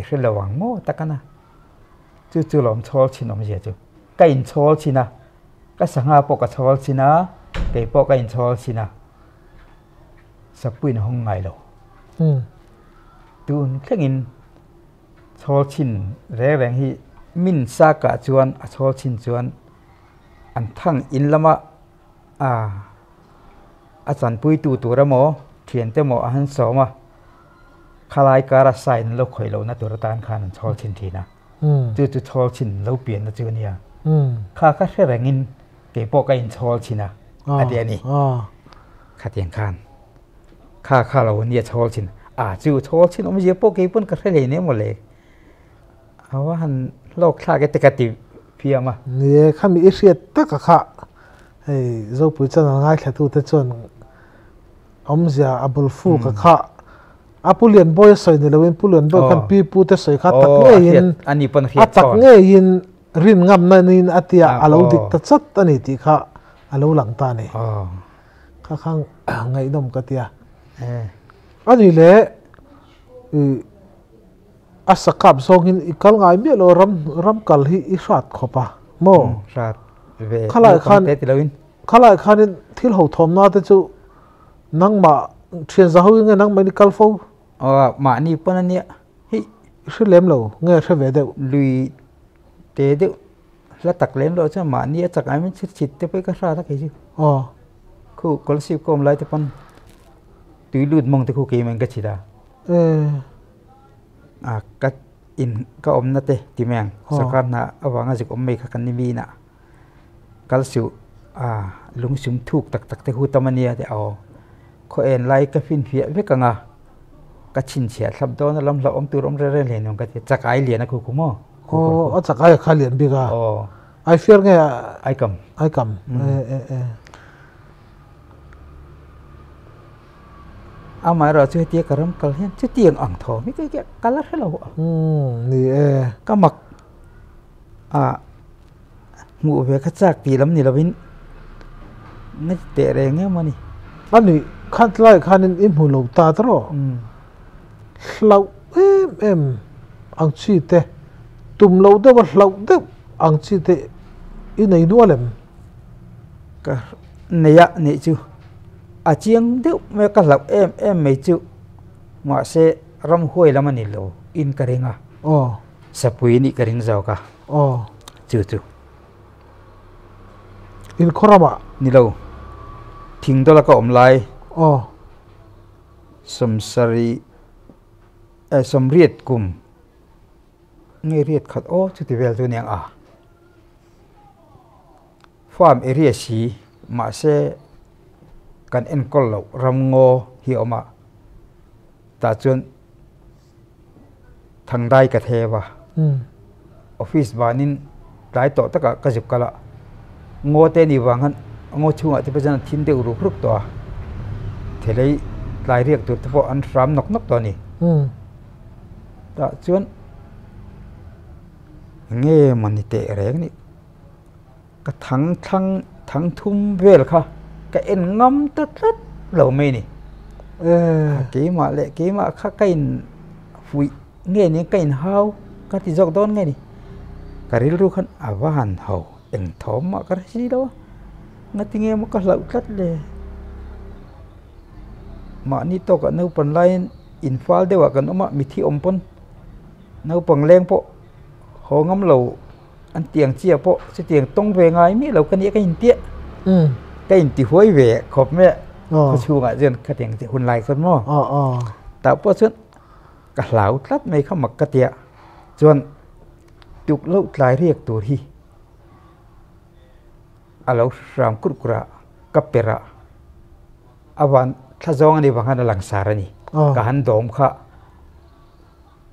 เรื่องระวังโม่ตะกันนะจูหลอมชอลชินอมเสียจูก็อินชอลชินะก็สังหาปกชอลชินะเกี่ยปก็อินชอลชินะสปุยในห้องไงเราตูนแค่อินชอลชินแรงที่มินซากะจวนชอลชินจวนอันทั้งอินละมะอาจารย์ปุยตัวระโมเขียนเตโมอันสอมาคลายการใส่นเราข่อยเรานะตัวตานขานันชอลชินทีนะจู่ชอลชินเราเปลี่ยนนะจูเนี่ยข้าแค่แรงอินเก ปก็อินชอลชินะอันเดียนี่ขัดยังคันข้าเราเนี่ยชอลชินจู่ชอลชินไม่ใช่พวกกี่ปุ่นก็แค่เลยเนี่ยหมดเลยเอาว่าหันโลกข้าก็ตะกัดเพียมาเนี่ยข้ามีอิเชียตะกะข้าเฮ้ยเจ้าปุ๋ยจะง่ายแค่ตัวแต่จนอมเสียอับดุลฟูกะข้าผู้เรียนบ่อยใส่เนี่ยเราเป็นผู้เรียนบ่อยกันปีปูแต่ใส่ข้าตักเงี้ยยินอันนี้เป็นเขียนตักเงี้ยยินรินงำนั่นนี่อาทิตย์อาลูดิกตัดสัตอันนี้ที่ข้าอาลูหลังตาเนี่ยข้าข้างไงนมกะเตียอันนี้แหละอาศักกับส่งอินอีกลง่ายมีเรารำกัลฮีอิสัตขบปะโม่ข้าหลายคันที่เราทำน่าจะจูนั่งมาเชียนจะเขายังไงนั่งไม่ได้กัลฟูมานี่ปนเนี่ยเฮ้ยชื่อเล่มเราเงี้ยชื่อเวเดวลุยเตเดวแล้วตักเล่มเราจะมานี่จากไอ้มันชิดๆจะไปกระซ่าทักไอ้จิคู่กอลสิบก็ไม่ได้ปนตุยลุดมองแต่คู่เกมมันก็ชิดก็อินก็อมนั่นเตที่แมงสักการนะเอาวางอาจิกอมไม่ขันนิมีนะกัลสิวลุงชุมทุกตักแต่คู่ตมันเนี่ยแต่เอาข้อเอ็นไล่ก็ฟินเพียเวกังก็ชินเสียทับโดนลำเราอมตัวอมเร่ๆเลยน้องก็จะไอเหรียญนะคู่มั้งจากไอข้าเหรียญบีกาไอเฟียร์ไงไอกำเอามาเราช่วยเตี้ยกระรำกระเฮียนช่วยเตี้ยงอ่างทองไม่ก็แค่กันละให้เรานี่ก็หมักหมู่เวคัดจากตีลำนี่เราวินนี่เตะแรงเงี้ยมานี่อันนี้ขั้นไล่ขั้นอิมหูเหลาตาตรอเหลาอังชีเตตุ่มเหลาเด้อว่าเหลาเด้ออังชีเตอีไหนนัวเลยก็เนี่ยนี่จูอาเจียงเด้อแม่ก็เหลาไม่จูมาเสรำห้วยแล้วมันนี่เหลาอินกระเริงสปุยนี่กระเริงเจ้าก็จูอินคราบะนี่เราทิ้งตัวละก็อมไลสมสรีสมเรียดกลุ่มเงยเรียดขัดจุดที่เวลตัวเนียงฟาร์มเอเรียสีมาเสกันเอ็นกอลเรารำงอเหี่ยวมาแต่จนทางได้กระเทวะออฟฟิศบ้านนี้หลายต่อตะกะจุกกะละงอเตนี่วางหันงอช่วงที่ประจันทินเดือดรูปรุกตัวเทเลยลายเรียกตัวเฉพาะอันรำนกตัวนี้แต่จนเงี้ยมันนี่เตะแรงนี่ก็ทั้งทุ่มเวลค่ะก็เอ็นงอมตัดเหล่าไม่นี่กี่มาเละกี่มาข้าไก่ฟุยเงี้ยนี่ไก่เฮาก็ที่จอกโดนไงนี่ก็ริรู้ขันอาวันเฮาเอ็งทอมมาก็ได้สิแล้วงั้นที่เงี้ยมันก็เหล่าตัดเลยมานี่ตัวกันนู้ปนไลน์อินฟาลเดียวกันว่ามีที่อมปนนู้ปังแรงพอหงงำเหล่าอันเตียงเจี๊ยบพอจะเตียงต้องเวงไงมีเหล่ากันนี้ก็หินเตี้ยก็หินตีหัวเวขอบแม่ก็ชูงอ่ะเจนกระเตียงจะหุ่นไหลคนมั่วแต่พอเช่นกระเหล่าตัดไม่เข้ามักกระเตียจนตุกเล่าลายเรียกตัวที่เรารำกุกระกับเประอาวันถ้าจองอันนี้บางอันหลังสารนี่ก็หันดอมค่ะ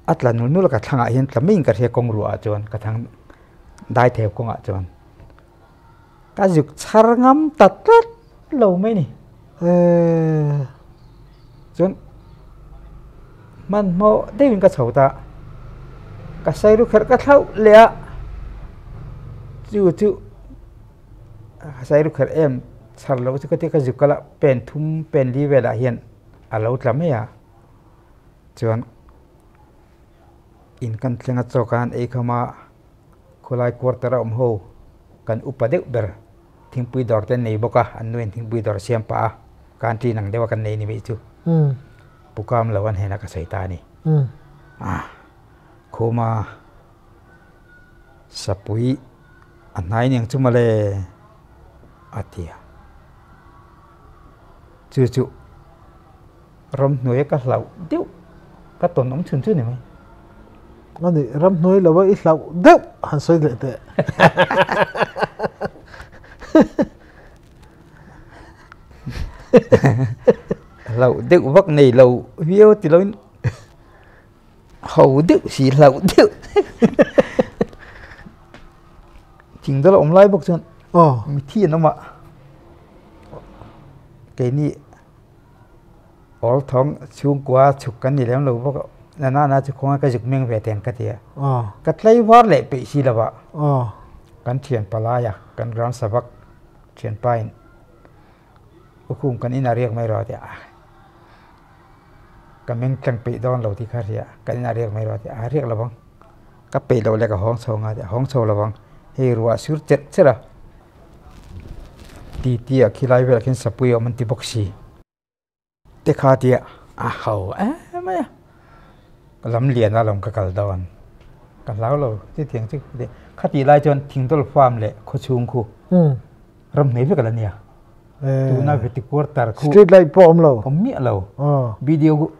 อัตลันนู้นก็ทางอาเห็นแต่ไม่ยิงกระเทียกงรัวจวนกระทั่งได้แถวกงอาจวนก็จุกชาร์งำตัดเราไม่นี่จนมันโมได้ยินกระเฉาตาก็ใส่ลูกเขยก็เท่าเลี้ยจู่ใส่ลูกเขยชาร์เราจะก็ที่กระจุกก็ละเป็นทุ่มเป็นรีเวลาเห็นเราทำไม่ยาจนอินกันเสียงจอกันเอกมาคุลายควอร์ตระอมโฮกันอุปเดกเบอร์ทิ้งปุยดอร์เตนในบกะอันนู้นทิ้งปุยดอร์เสียมป้าการที่นังเดียวกันในนี้ไม่จูปุกามเหล่าวันเห็นนักใส่ตานี่โคมาสปุยอันไหนยังจุมาเลอาเตียจู่รำหน่วยก็เหล่าเดียวก็ตนน้องชื่นไหมอันนี้รำหน่วยเราว่าอีเหล่าเดียวหันสวยเลยเตะ lẩu điệu vắc này lẩu hiếu thì lẩu hầu điệu xì lẩu điệu chính đó là ông lái bốc chân mình thiên nó mà cái này ở thong chung qua chụp cái này làm lẩu bốc na chụp không cái chụp miếng về tiền cái gì cái lấy vót lệ bị xì là vậy cái thiền palaya cái grand sabak thiền pain hukum kan ina riak mai roti kameng tang pe don lo ti kharia kan ina riak mai roti riak lawang ka pe lo le ka hong so nga hong so lawang he ruwa sur chet chera ti a khilai vel kin sapui o man ti boxi te kha ti hau maya lam lian na lom ka kal don ka lao lo ti thiang chi khati lai chon thing tol farm le kho chung khu ram nei ve ka la nia tu na veti quarter khu street light pom lo mi lo video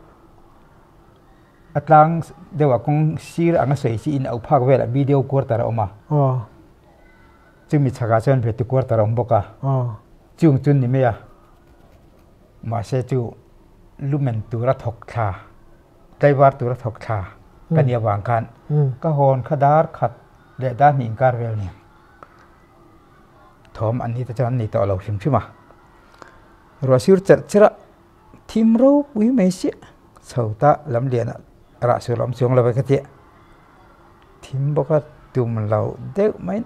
atlang dewa kong sir anga sei si in au phak vela video quarter oma chumi chaga chen veti quarter om boka chung chun ni meya ma se chu lumen tura thok tha taiwar tura thok tha kania wang kan ka hon khadar khat le da ning kar vel ni thom ani ta chan ni to lo sim chima Rasur cerita tim ro wi mesi sauta lam lian rasur lam siong lawa katia tim boka tum lau deu main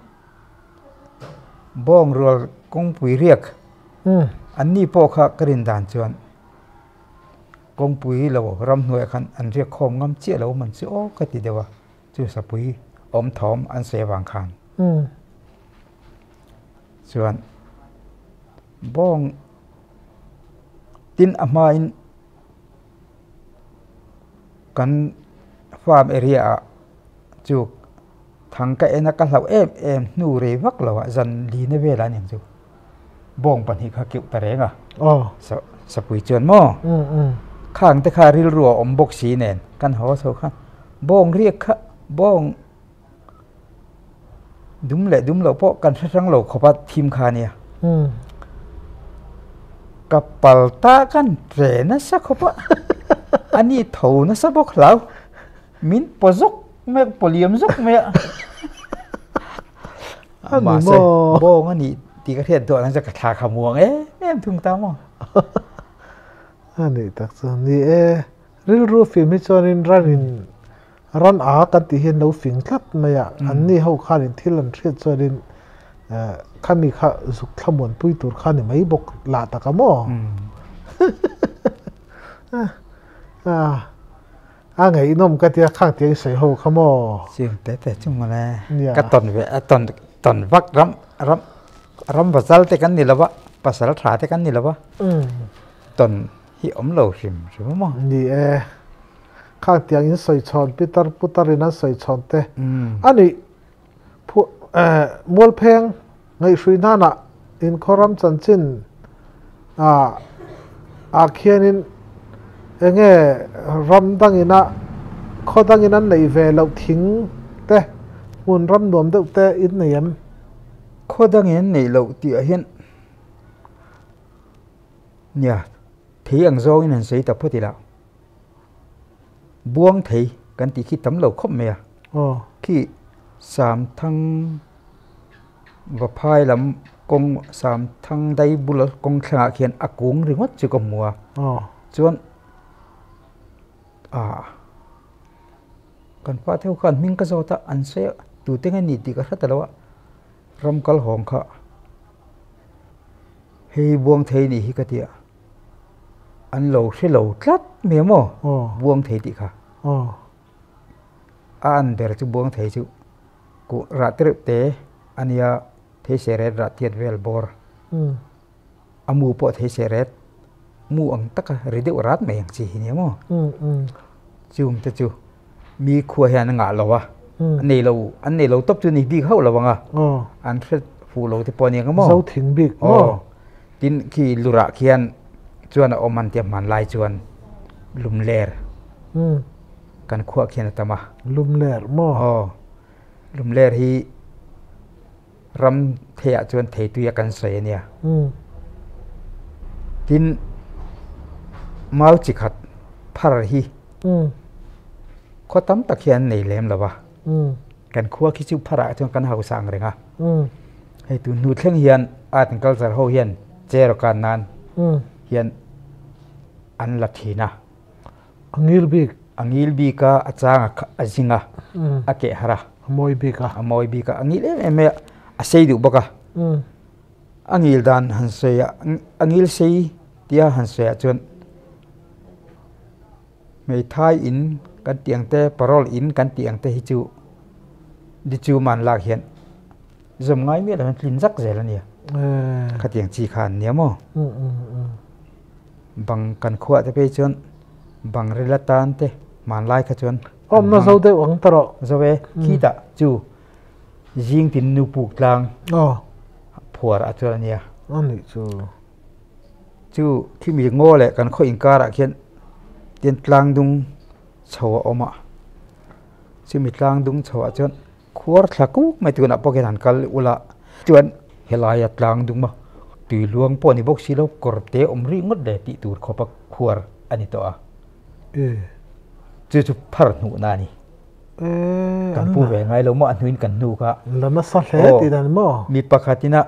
bong rual kong pui riak anni po kha karin dan chuan kong pui lo ram hnuai khan an riak khom ngam che lo man chu o ka ti dewa chu sapui om thom an se wang khan chuan bong tin amain kan farm area chu thang ka ena ka hlau em nu re vak lawa zan li ne vela ning chu bong pan hi kha kiu tarenga sapui chuan mo khang te kha ril ruwa om bok si nen kan ho so kha bong riek kha bong dum lo po kan sang lo khopa thim kha nia kapal ta kan tre na sa khopa ani tho na sa bok lau min pozok me poliam zok me ma se bong ani ti ka thian to nan sa ka tha khamuang em thung ta mo ani tak sa ni ril ru fi mi chonin ran a kan ti hian lo fing tlat maya anni ho khan in thil an thriat chonin khami kha zuk thamon pui tur khani mai bok la takamo ngai nom ka tia khang tiang sei ho khamo sim te chung mala ka ton ve ton vak ram basal te kan ni lawa pasal thra te kan ni lawa ton hi om lo him mo ni khang tiang in sei chon putar in an sei chon te ani mol pheng ngai sui nana in khoram chanchin khianin enge ram dangina khodangin an nei ve lo thing te mun ram nuam deuh te in neiam khodangin nei lo ti a hian nya thei ang zo in an sei ta photi la buang thei kan ti khi tam lo khop me khi sam thang và phai lắm công sam thang đây bula công khả khian akung ringot chu kom mua chuan kan pa theo khan ming ka zota an se tu te ngai ni ti ka thata lawa ram kal hong kha hei buang thei ni hi ka tia an lo se lo tlat me mo buang thei ti kha an ber chu buang thei chu ku ra ter te ania thế seret ra tiệt vel bor amu po thế seret mu ang taka rede rat me yang chi ni mo chung te chu mi khua hian nga lowa an nei lo top chu ni bi khau lawanga an thret fu lo te poni nga mo zo thing big tin khi lura khian chuan o man te man lai chuan lum ler kan khua khian tama lum ler mo lum ler hi รำเทียจวนเทตุยกันเสียเนี่ยทินมาจิขัดพาราฮีข้อตั้มตะเคียนในเล่มหรอวะกันขั้วคิดจุพาราจนกันหาสังเริงอ่ะให้ตุนูเท่งเฮียนอาจกัลจะเขาเฮียนเจรการนานเฮียนอันลัทธินะอังยิลบีกาอาจารย์อาจิงะอาเกฮาระมอยบีกาอังยิลเอ็มอาเซดูบกะอังยิลดานฮันเซียอังยิลเซียที่ฮันเซียจนไม่ท้ายอินกันเตียงเตะปารอลอินกันเตียงเตะฮิจูดิจูมันลากเห็นจำง่ายมีอะไรมันลินซักเจริญเนี่ยขัดเตียงจีขานเนี่ยมั้งบังกันขวดจะไปจนบังเรลตันเตะมันลายขจนน่าเศร้าเตะหวังตลอดจะไปขี้ตะจูยิงตินนูปุกลางผัวอัจฉริยะอันนี้จูที่มีโง่แหละกันข้ออิงการะเขียนเตียนกลางดุงชาวอมาซึ่งมีกลางดุงชาวจนขวดหลักกูไม่ตัวนับพวกกันกัลอุละจวนเฮลายกลางดุงมาตีลวงปอนิบกสิโลกรบเตอมริงดเดติตูดขบขวดอันนี้ตัวจู่ๆพาร์ทนูนานี่กันผู้เวงไงเรามาอันนู้นกันนูก็แล้วมาสัตว์เล็ดนั่นมั้งมีปะคัตินะ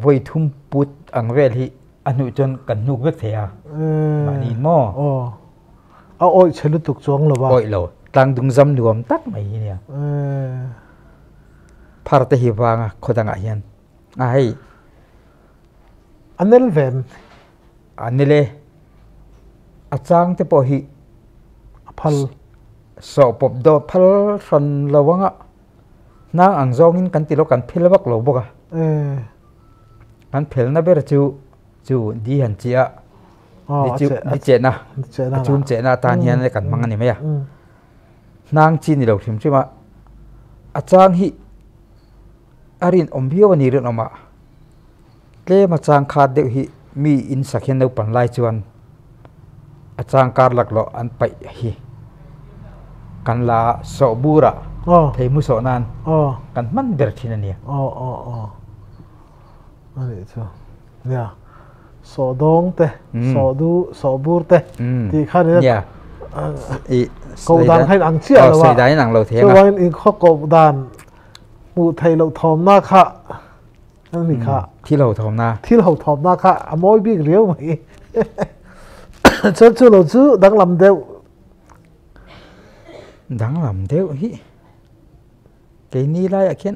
ไว้ทุ่มปุดอังเวลีอันนู้นจนกันนูเวกเทียมานี่มั้งเอาโอ้ยเชลุตุกจวงหรอวะโอ้ยเราตั้งดุงจำรวมตักไม่เนี่ยพาร์ทฮิวางอ่ะคนต่างกันยันไอ้อันนี้เวมอันนี้เลยอาจารย์ที่พอฮีพัลสอบปบดอพัลฟันระวังอ่ะนางอังจงอินกันติโลกันเพลวักโลบกะกันเพลน่ะเบรจูดีหันเจียดิเจนะจูเจนะตาเนียนเลยกันมังอันนี้ไหมอ่ะนางจีนนี่เราถึงใช่ไหมอาจารย์ฮีอารินอมพิววันนี้เรื่องออกมาเล่มาจางขาดเดียวฮีมีอินสักเห็นเราปั่นไล่จวนอาจารย์การหลักหล่ออันไปฮีกันลาโซบูระเทมุโซนันกันมันเดือดที่นั่นเนี่ยอันนี้จ้ะเนี่ยโซดงเตะโซบูร์เตะที่ข้าเนี่ยกูดันให้อังเชียร์เลยวะช่วยอินข้อกูดันมูไทยเราทอมหน้าค่ะนั่นนี่ค่ะที่เราทอมหน้าค่ะอมอยบิ๊กเลี้ยวไหมฉันชื่อเราชื่อดังลำเดียวฮิเกนี่ไรอะเขียน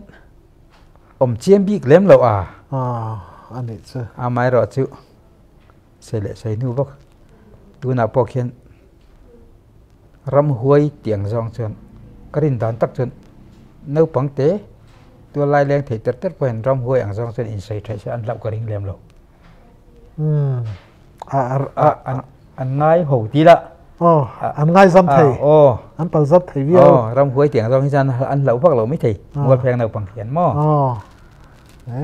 อมเชียมบิ๊กเลี้ยมเราอันนี้ชื่อไม่รอดชื่อเสร็จใส่นูบอกดูหน้าพอเขียนรำหวยเตียงซองชนกรินดันตักชนนูปังเตะตัวลายแรงเถิดเติร์ดเป็นรำหวยอ่างซองชนอินไซต์ใช้อันลับกระดิ่งเลี้ยมเราอันง่ายหูทีละอันง่ายซ้ำไทยอันปังซ้ำไทยเวียวรำหวยเตียงซองที่จันอันเหล่าพักเหล่าไม่ไทยบัวแพงเราปังเขียนหม้อ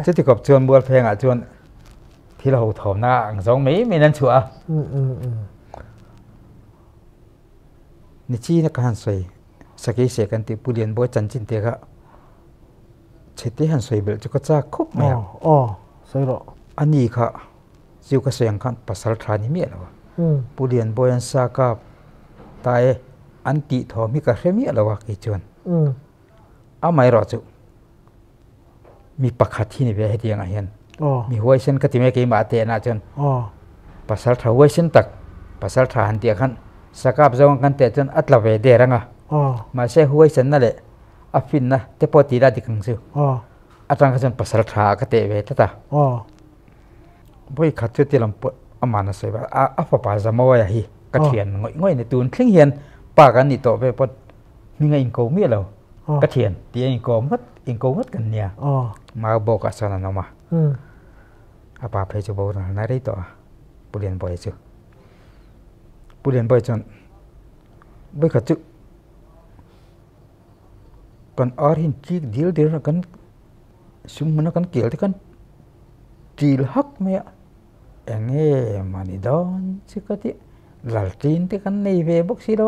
จะติดกับชวนบัวแพงอ่ะชวนที่เราถมหน้าอ่างซองไม่นั่นชัวนี่ชี้นักหันสวยสกิเสกันติปุเรียนบัวจันจินเตะเชิดที่หันสวยเบลจะก็จะครบไหมสวยหรออันนี้ค่ะจิวก็เสียงกันภาษาไทยนี่มีอะไรวะปุเรียนบัวยันสากับตายอันติทอมีกระเทียมมีอะไรวะกี่จวนเอาไม่รอจุมีปักขัดที่นี่เพื่อให้เตียงเห็นมีหัวเส้นก็ที่ไม่กี่มาเตะนะจนภาษาไทยหัวเส้นตักภาษาไทยหันเตียงขันสกัดจงกันเตะจนอัตลาเวเดรังมาใช้หัวเส้นนั่นแหละอฟินนะเตปอตีได้ดิคังซิวอัตรังกันจนภาษาไทยก็เตะเวทตาบ่อยขัดจุดที่ลำปอามานะใส่แบบอัฟปาจามวยฮีกระเทียนง่อยในตูนคลิ้งเฮียนปากันนี่ต่อไปปดมีไงอิงโกมีแล้วกระเทียนตีอิงโกมัดกันเนี่ยมาบอกกับสนานมาอาปาเพจบอกนะนายได้ต่อผู้เรียนบ่อยจุผู้เรียนบ่อยจนบ่ขัดจุกันอารินจีเดียวกันซุ่มมันกันเกี่ยวที่กันจีลฮักเมียเอ็งมันนี่ดอนสิกติหลังจีนที่กันในเว็บสิโล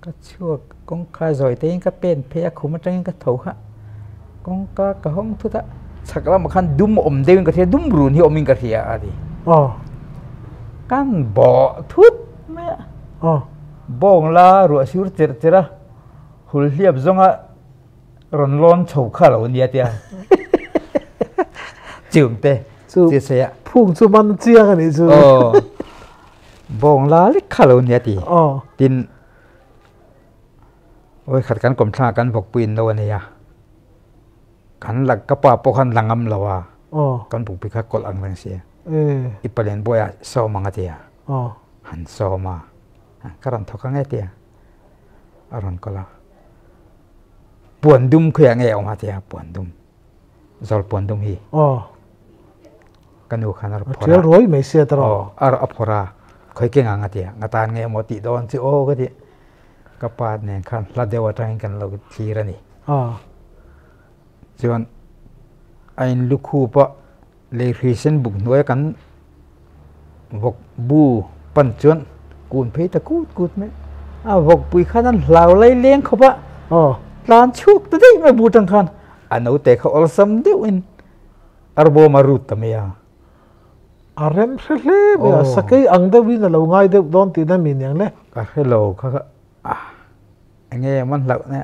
ก็ชั่วกงคลายจอยเต็งก็เป็นเพียคุมจังก็ถูกฮะ con cá cá hông thôi ta sắc là mà khăn đum ôm đêm cái đum rùn hi ôm cái gì à đi kan bỏ thút mẹ bong la rồi sửa chữa chữa hul hiệp zong á ron lon chầu khá là ổn tia chừng tê chia sẻ phung chú man chia cái này chú bong la lít khá là ổn tia tin ôi khát cắn cọm cha cắn bọc pin đâu này à cắn là cấp ba bọc khăn lăng âm lâu à cắn bụng bị khát cột ăn bằng xe ít bền bôi à sau mang cái tia hẳn sau mà cái rắn thóc cái nghe tia rắn có là buồn đum khỏe nghe ông hả tia buồn đum rồi buồn đum hi cái nụ khăn là phora rồi mấy xe tao phora khơi cái ngang tia ngã tan nghe một tí đòn chứ ô cái gì cái part này khăn là đều trang cái lâu chi ra nè chọn anh lúc khu pa lấy recent book nói cái vọc bu pan chọn cuốn phê ta cút mấy vọc bụi khăn lao lấy liếng không pa lan chuk tu dei ma butang khan anau te kha olsam deu in arbo marut tamia arem hle be sakai angda wi na lo ngai deu don ti na min yang le ka hello kha nghe man lau ne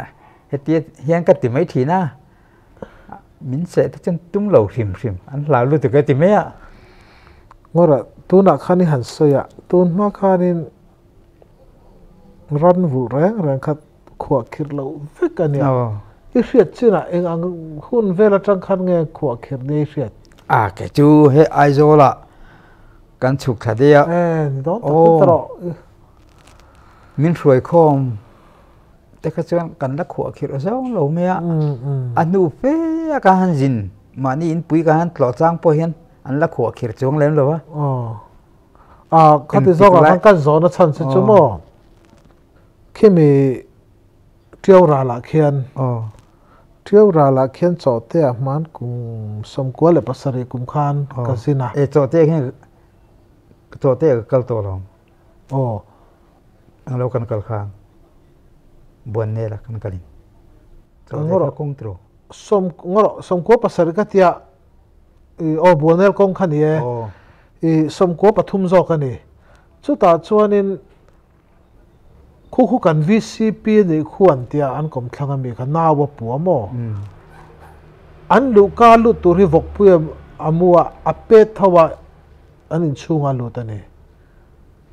hetia hiang ka ti mai thi na min se ta chen tum lo rim an lau lu tu ka ti me a ngora tu na khani han soya tu ma khanin ran vu rang khat khua khir lo vek ania i riat china eng ang hun vela tang khan nge khua khir nei riat ke chu he aizola kan chuk thadia do ta tro min roi khom te ka chuan kan la khua khir zo lo me a anu pe ka han jin mani in pui ka han tlo chang po hian an la khua khir chung lem lo wa khati zo ka kan zo na chan se chu mo khimi tiêu ra là khian tiêu ra là khian cho te man cùng som qua le pasari cùng khan casina cho te khian cho te kal to long ang lo kan kal khang buan ne la kan kalin ngoro kong tro som qua pasari ka tia buanel kong khan ye som qua pathum zo ka ni chu ta chuanin khu kan VCP de khuan tia an kom thlanga mi ka nawa puamo an lu ka lu tu ri vok pu amua ape thawa an in chunga lu ta ne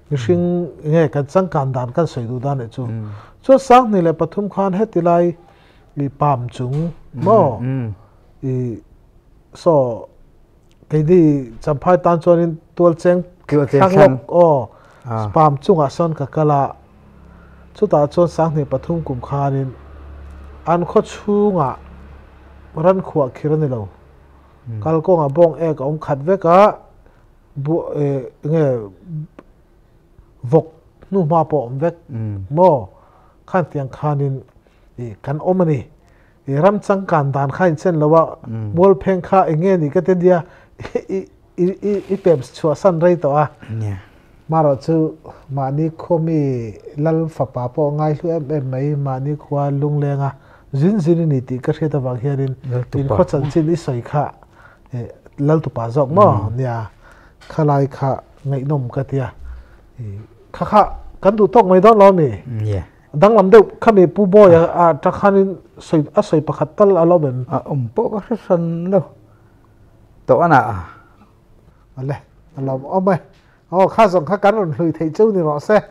mishing nge kan chang kan dan kan soi du dan chu chu sang ni le pathum khan hetilai li pam chung mo so cái đi champhai tan chuanin tol cheng khang pam chunga son ka kala chu ta chon sang ni pathum kum khanin an kho chunga ran khuwa khirani lo kal ko nga bong ek om khat veka bu nge vok nu ma po om vek mo khan tiang khanin kan omani ram chang kan dan khain chen lowa bol pheng kha enge ni ka te dia i pem chua san rei to a maro chu mani khomi lal fa pa po ngai lu em mai mani khwa lung lenga zin ni ti ka theta wang hianin in kho chan chin i soi kha lal tu pa jok mo nia khalai kha ngai nom ka tia kha kan du tok mai don lo mi dang lam deuh khami pu bo ya ta khanin soi pakhat tal alo ben po ka san lo to ana ale alo omai khá giống khá cắn rồi thầy châu thì họ sẽ